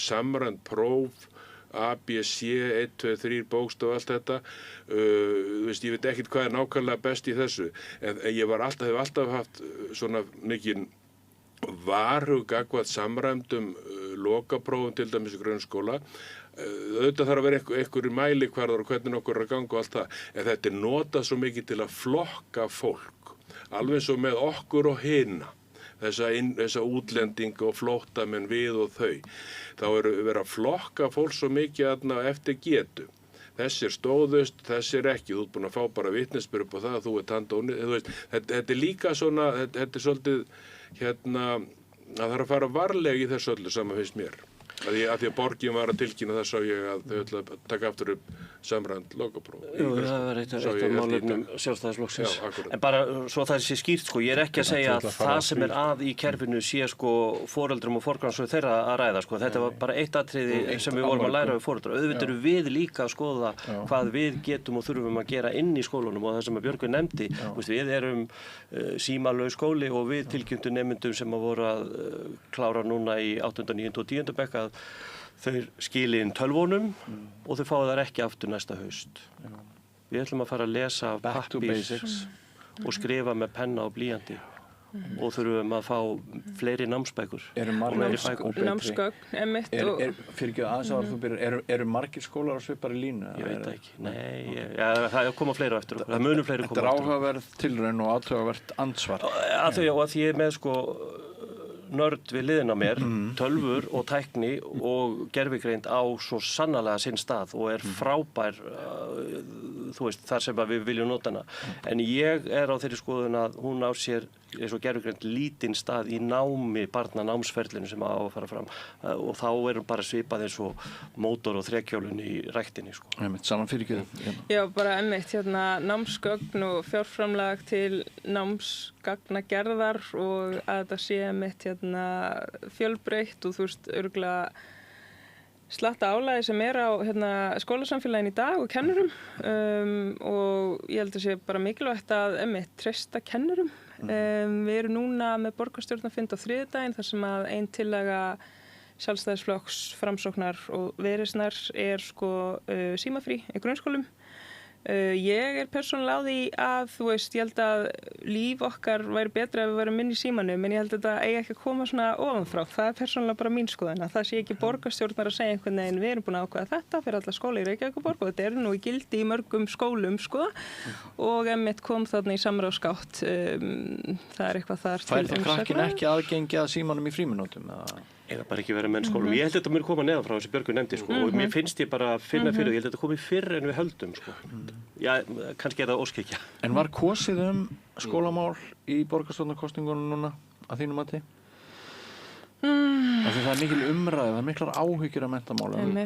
samræmd próf A, B, C, 1, 2, 3 bókstaf og allt þetta ég veit ekkert hvað er nákvæmlega best í þessu en ég hef alltaf haft svona mikinn varhug gagnvart samræmdum lokaprófum til dæmis í grunnskóla auðvitað þarf að vera einhverjir mælikvarðar og hvernig okkur er að ganga og allt það en þetta er notað svo mikið til að flokka fólk alveg eins og með okkur og hina þessa útlendinga og flóttamenn við og þau þá verið að flokka fólk svo mikið eftir getu þessir stóðust, þessir ekki þú ert búin að fá bara vitnisburð upp á það þú ert handónið, þetta er líka svona þetta er svolítið það þarf að fara varlega í þessu öllu saman finnst mér að því að borgin var að tilkynna það sá ég að þau ætla að taka aftur upp samræmd lokapróf. Jú, það var eitt af málefnum Sjálfstæðisflokksins. En bara svo það sé skýrt ég er ekki að segja að það sem er að í kerfinu sé foreldrum og forgangsröð þeirra að ræða þetta var bara eitt atriði sem við vorum að læra við foreldra. Auðvitað eru við líka að skoða hvað við getum og þurfum að gera inn í skólanum og það sem að Björgvin nefndi, við erum símalaus skóli og við tilkynntum nemendum sem að voru að klára núna í 8., 9. og 10. bekk að þau skili inn tölvunum og þau fá þær ekki aftur næsta haust. Við ætlum að fara að lesa pappír og skrifa með penna og blýanti og þurfum að fá fleiri námsbækur og meiri bækur. Námsgögn, emitt. Eru margir skólar á svipari línu? Ég veit ekki. Nei, það koma fleiri á eftir. Það munu fleiri koma á eftir. Þetta er áhugaverð tilraun og áhugavert ansvar. Að því ég er með nörd við liðin á mér, tölvur og tækni og gervigreind á svo sannarlega sinn stað og er frábær þar sem við viljum nota hana. En ég er á þeirri skoðun að hún á sér eins og gervigreind lítinn stað í barnanámsferlinu sem á að fara fram og þá er hún bara svipað eins og mótor og þrekhjólun í ræktinni. Saman fyrirgjöðu. Já, bara námsgögn og fjárframlag til námsgagnagerðar og að þetta sé fjölbreytt og þú veist, örugglega slatta álagi sem er á skólasamfélaginu í dag og kennurum og ég held að sé bara mikilvægt að treysta kennurum. Við erum núna með borgarstjórnarfund á þriðjudaginn þar sem að ein tillaga Sjálfstæðisflokks, Framsóknar og Viðreisnar er símafrí í grunnskólum. Ég er persónulega á því að ég held að líf okkar væri betra ef við værum inn í símanum en ég held að þetta eigi ekki að koma svona ofanfrá. Það er persónulega bara mín skoðun. Það sé ekki borgarstjórnar að segja einhvern veginn við erum búin að ákveða þetta fyrir alla skóla í Reykjavíkurborg og þetta er nú í gildi í mörgum skólum og emitt kom þarna í samráðsgátt. Það er eitthvað þar til umsagnar. Fær krakkin ekki aðgengi að símanum í frímínútum? Eða bara ekki vera með skólum. Ég held að þetta mér koma neðan frá þessi Björgvin nefndi og mér finnst ég bara að finna fyrir því. Ég held að þetta komi fyrr en við höldum Já, kannski er það óskikja. En var kosið skólamál í borgarstjórnarkosningunum núna að þínu mati? Af því það mikil umræða, það miklar áhyggjur af menntamálum.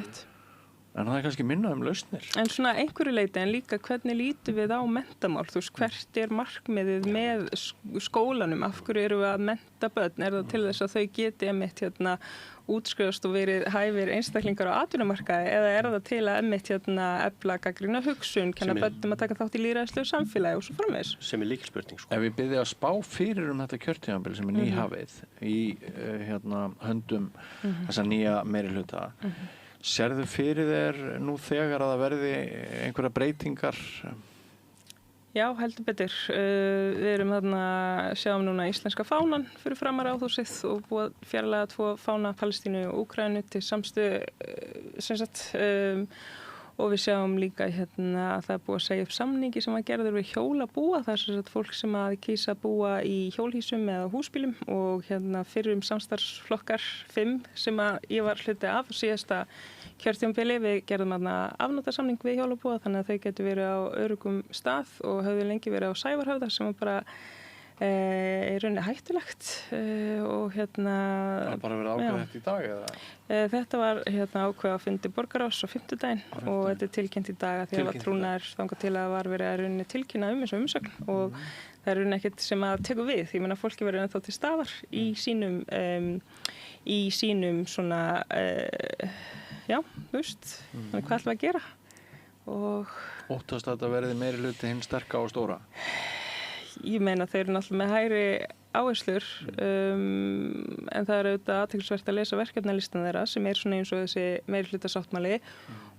En það kannski minna lausnir. En svona einhverju leiti, en líka hvernig lítum við á menntamál? Þú veist, hvert markmiðið með skólanum? Af hverju eru við að mennta börn? Það til þess að þau geti einmitt útskrifast og verið hæfir einstaklingar á atvinnumarkaði, eða það til að einmitt efla gagnrýna hugsun, kenna börnum að taka þátt í lýðræðislegu samfélagi og svo framvegis? Sem lykilspurning, sko. Ef við byrðum að spá fyrir þetta kjörtímabil sem nýhafið í höndum þessa nýja meirihluta, sérðu fyrir þér nú þegar að það verði einhverja breytingar? Já, heldur betur. Við erum sjáum núna íslenska fánan fyrir framar Ráðhúsið og búið að fjarlæga 2 fána Palestínu og Úkraínu til samstöðu og við sjáum líka að það er búið að segja upp samningi sem var gerður við hjólabúa. Það er fólk sem að kýsa að búa í hjólhýsum eða húsbílum og fyrrum samstarfsflokkar 5 sem að ég var hluti af síðasta kjörtímabili. Við gerðum afnotasamning við hjólabúa þannig að þau getur verið á öruggum stað og höfðu lengi verið á Sævarhöfða sem var bara í rauninni hættulegt og Það er bara verið ákveðið þetta í dag eða? Þetta var ákveðið að fundi borgarráðs á 50-daginn og þetta er tilkynnt í dag að því að var trúnaður þangað til að var verið að rauninni tilkynna þessu umsögn og það er rauninni ekkert sem að tekur við. Ég meina fólki verður ennþá til staðar í sínum svona þú veist, hvað ætlum við að gera? Óttast að þetta verði meirihluti hinn sterka og stóra? Ég meina þeir eru náttúrulega með hægri áherslur en það er auðvitað athyglisvert að lesa verkefnalistan þeirra sem svona eins og þessi meirihlutasáttmáli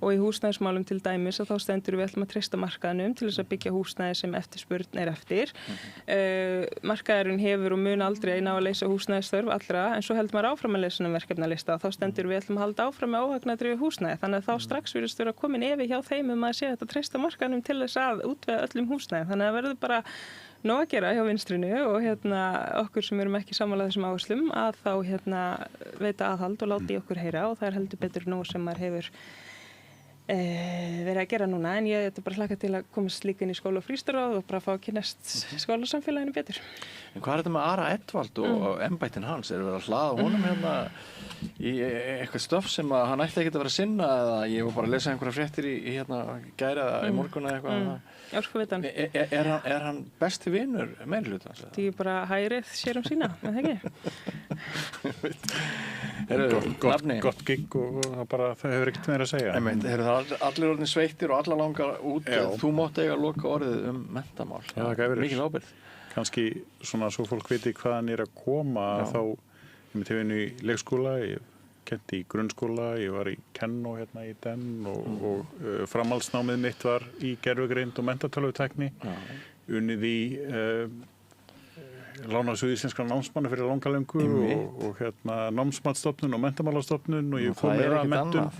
og í húsnæðismálum til dæmis að þá stendur við ætlum að treysta markaðnum til þess að byggja húsnæði sem eftirspurn er eftir. Markaðurinn hefur og mun aldrei ná að leysa húsnæðisþörf allra en svo heldur maður áfram að lesa um verkefnalista og þá stendur við ætlum að halda áfram með óhagnaðardrifið húsnæði þannig að þá strax virðist vera komin efi hjá þeim að sé að treysta markaðnum til þess að útvega öllum húsnæði þannig að verður bara nóg að gera hjá vinstrinu og okkur sem erum ekki sammála þessum áherslum að þá veita aðhald og láta í okkur heyra og það er heldur betur nóg sem maður hefur verið að gera núna en ég bara hlakka til að komast líka inn í skóla og frístarráð og bara fá að kynnast skólasamfélaginu betur. En hvað er þetta með Ara Edvald og embættin hans? Er verið að hlaða honum í eitthvað stöf sem að hann ætti ekki að vera að sinna eða ég var bara að lesa einhverja fréttir í gæri eða í morgun eða eitthvað? Orkuvitan. Er hann besti vinur meirihlutans? Það er bara hærið sér sína, með það ekki? Gott gigg og bara það hefur ekkert meira að segja. Það allir orðin sveittir og allar langar út. Þú mátt eiga loka orðið menntamál. Mikil ábyrgð. Kannski svona svo fólk viti hvaðan er að koma þá ég hef vinnu í leikskóla, ég kennti í grunnskóla, ég var í Kennó í Den og framhaldsnámið mitt var í gervigreind og menntatölvutækni, unnið í Lánasjóð íslenskra námsmanna fyrir langalöngu og námsmatsstofnun og menntamálastofnun og ég kom með að menntun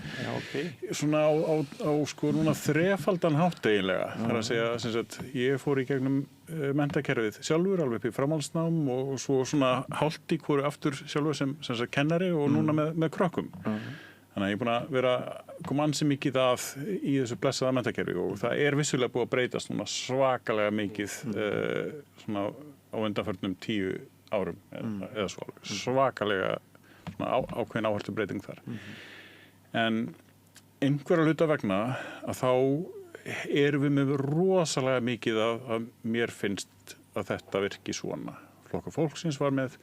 svona á sko núna þrefaldan hátt eiginlega. Það er að segja sem sagt, ég fór í gegnum menntakerfið sjálfur alveg upp í framhaldsnám og svo svona hálft í hvoru aftur sjálfur sem sagt kennari og núna með krökkum. Þannig að ég er búin að vera koma ansi mikið að í þessu blessaða menntakerfi og það er vissulega búið að breytast núna svakalega mikið svona á undanförnum 10 árum eða svo svakalega ákveðin áherslubreyting þar. En einhverja hluta vegna að þá erum við með rosalega mikið að mér finnst að þetta virki svona. Flokkur fólksins var með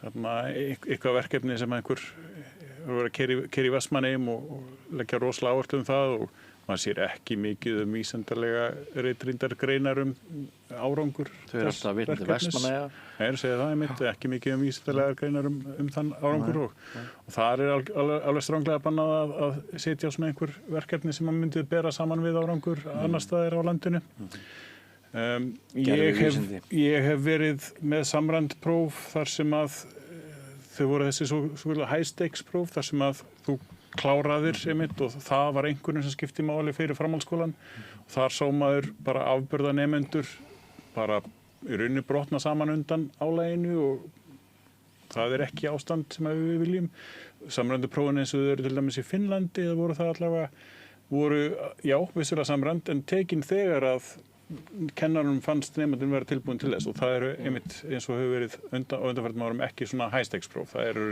eitthvað verkefni sem einhver var að keyra í Vestmannaeyjum og leggja rosalega áherslu það og maður sér ekki mikið vísindalega ritrýndar greinar árangur. Þau eru alltaf vitandi Vestmannaeyja. Ég segja það einmitt, ekki mikið vísindalega greinar þann árangur og það er alveg stranglega bannað að setja á svona einhver verkefni sem maður myndi bera saman við árangur annars staðar á landinu. Ég hef verið með samræmd próf þar sem að þau voru þessi svo high stakes próf þar sem að þú kláraðir einmitt og það var einhverjum sem skipti máli fyrir framhaldsskólan og þar sá maður bara afburða nemendur bara í rauninni brotna saman undan álaginu og það er ekki ástand sem við viljum. Samræmdu prófin eins og þau eru til dæmis í Finnlandi eða voru það allavega voru, já, vissulega samræmd en tekin þegar að kennarum fannst nemandinn vera tilbúin til þess og það eru einmitt eins og hefur verið undanfærtum árum ekki svona high-stakes-próf. Það eru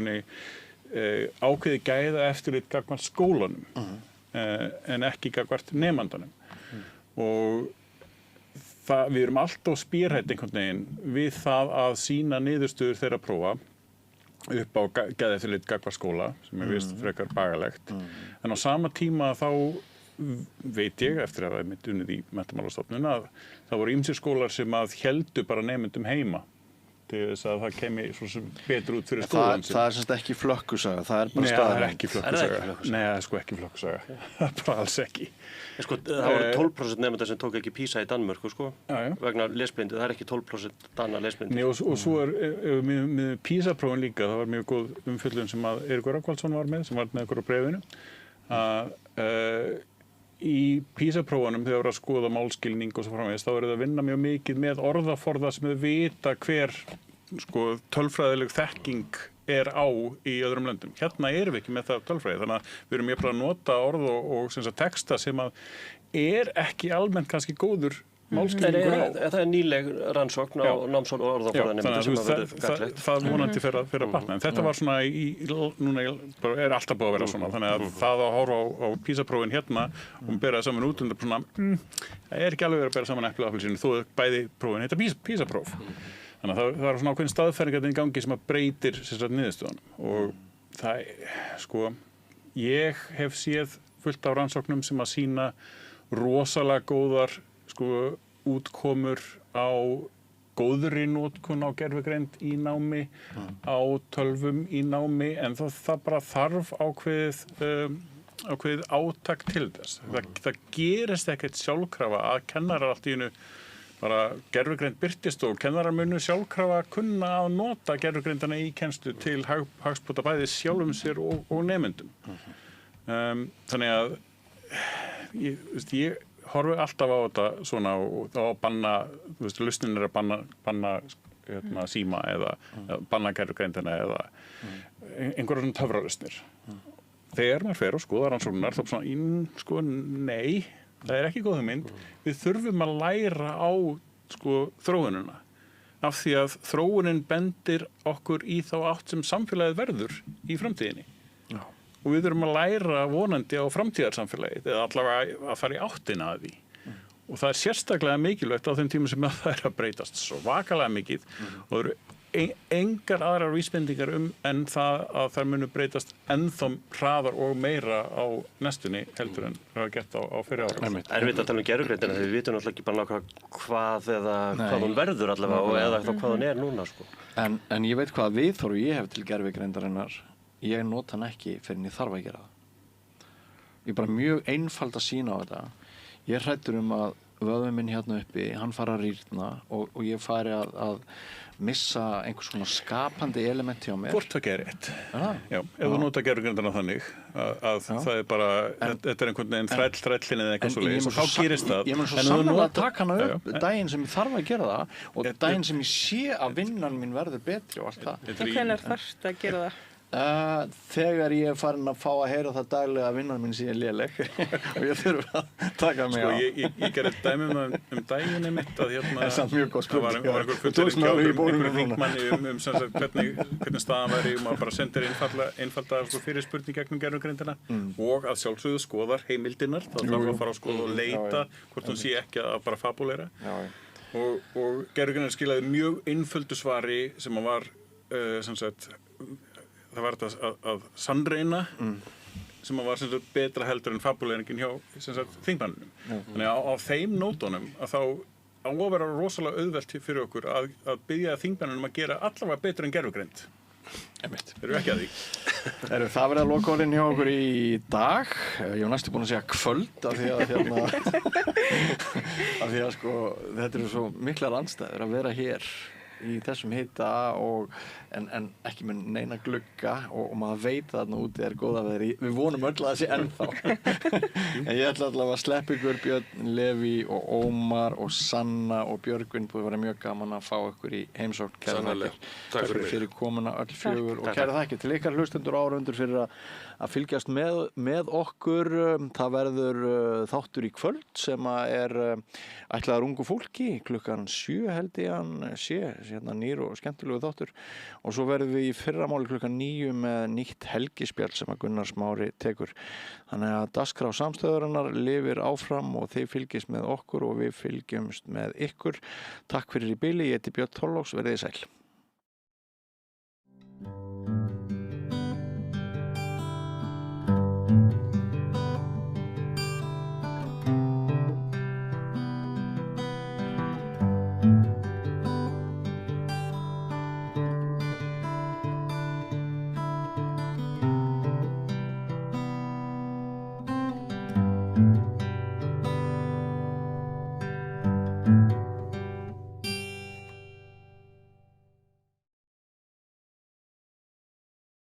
ákveði gæða eftirlit gagnvart skólanum en ekki gagnvart nemandanum. Og við erum alltaf spírhætt einhvern veginn við það að sýna niðurstöður þeirra prófa upp á gæðaeftirlit gagnvart skóla sem vist frekar bagalegt. En á sama tíma þá veit ég eftir að það mitt unnið í Menntamálastofnun að það voru ýmsir skólar sem að héldu bara nemendum heima til þess að það kemi svo sem betur út fyrir skólan. Það er semst ekki flökkusaga, það er bara staðar. Nei, það er ekki flökkusaga. Nei, það er sko ekki flökkusaga. Bara alls ekki. Sko, það voru 12% nemendar sem tók ekki PISA í Danmörku, sko, vegna lesblindu. Það er ekki 12% Dana lesblindu. Nei, og svo með PISA-prófin líka, það var mjög góð umfjöllun sem að Eiríkur Rögnvaldsson var með, sem var með ykkur á bréfinu, að í PISA-prófunum þegar voru að skoða málskilning og svo framvegis, þá verið að vinna mjög mikið með orðaforða sem þau vita hver tölfræðileg þekking er á í öðrum löndum. Hérna erum við ekki með það tölfræði, þannig að við erum bara að nota orð og texta sem að er ekki almennt kannski góður málskilningur á. Það er nýleg rannsókn á náms- og orðaforðanemenda sem hafa verið gagnlegt. Það vonandi fyrir að batna. En þetta var svona núna er alltaf búið að vera svona. Þannig að það að horfa á PISA-prófin hérna og bera það saman út undir svona, það er ekki alveg verið að bera saman epli og appelsínu þó bæði prófin heita PISA-próf. Þannig að það er svona ákveðin staðfæringar í gangi sem að breytir niðurstöðunum. Og það, sko, ég hef séð fullt af rannsóknum sem að sýna rosalega góðar útkomur á góðri notkun á gervigreind í námi, á tölvum í námi, en það bara þarf ákveðið átak til þess. Það gerist ekkert sjálfkrafa að kennarar allt í einu bara gervigreind birtist og kennarar munu sjálfkrafa kunna að nota gervigreindana í kennslu til hagsbóta bæði sjálfum sér og nemendum. Þannig að ég horfi alltaf á þetta svona og þá að banna, lausnin er að banna síma eða banna gervigreindina eða einhverjar svona töfralausnir. Þegar maður fer og skoðar rannsóknar þá svona, nei, það er ekki góð hugmynd. Við þurfum að læra á þróunina af því að þróunin bendir okkur í þá átt sem samfélagið verður í framtíðinni. Og við þurfum að læra vonandi á framtíðarsamfélagið eða allavega að fara í áttina að því. Og það er sérstaklega mikilvægt á þeim tímum sem það er að breytast svo vakalega mikið og það eru engar aðrar vísbendingar en það að þær munu breytast ennþá hraðar og meira á næstunni heldur en það er gert á fyrri árum. Erfitt að tala um gervigreindina þegar við vitum náttúrulega ekki bara hvað hún verður allavega eða hvað hún er núna. Sko. En ég veit hvað viðhorf ég hef til gervigreindarinnar. Ég nota hann ekki fyrir en ég þarf að gera það. Ég er bara mjög einfald að sýna á þetta. Ég er hræddur að vöðvinn minn hérna uppi, hann fara að rýrna og ég fari að missa einhvers svona skapandi element hjá mér. Hvort það gerir rétt. Já, ef þú nota gervigreindina þannig að það er bara, þetta er einhvern veginn þrællin eða eitthvað svoleiðis og þá gerist það. Ég mun svo sannarlega taka hana upp daginn sem ég þarf að gera það og daginn sem ég sé að vinnan mín verður betri og allt það. En hvenær þarftu að gera það? Þegar ég er farin að fá að heyra það daglega að vinnan minn sé léleg og ég þurf að taka mig á. Ég gerði dæmi daginn mitt að það var einhver fullur einhverju þingmanni hvernig staðan væri maður bara sendir einfalda fyrirspurning gegnum gervigreindina og að sjálfsögðu skoðar heimildirnar þá þarf að fara að skoða og leita hvort hún sé ekki að bara fabulera og gervigreindin skilaði mjög einföldu svari sem að var það var þetta að sannreina sem var betra heldur en fabuleringin hjá þingmannunum. Þannig að á þeim nótunum að þá á að vera rosalega auðvelt fyrir okkur að biðja þingmannunum að gera allavega betur en gervigreind. Þeir eru ekki að því. Það verið að loka orðin hjá okkur í dag. Ég var næstu búin að segja kvöld af því að þetta eru svo miklar andstæður að vera hér í þessum hita en ekki með neina glugga og maður veit að þarna úti er góða veðri. Við vonum öll að það sé ennþá. En ég ætla allavega að sleppa ykkur Björn, Leví og Ómar og Sanna og Björgvin. Búið að vera mjög gaman að fá ykkur í heimsókn. Kæra þakkir. Takk fyrir komuna öll fjögur og kæra þakkir til ykkar hlustendur og áhorfendur fyrir að fylgjast með okkur. Það verður þáttur í kvöld sem ætlaður ungu fólki klukkan 7 held ég hann sé, hérna nýr og skemmtilegu þáttur, og svo verðum við í fyrramáli klukkan 9 með nýtt helgispjall sem að Gunnar Smári tekur. Þannig að dagskrá samstöðurinnar lifir áfram og þið fylgist með okkur og við fylgjumst með ykkur. Takk fyrir í bili, ég heiti Björn Þorláks, verið þið sæl.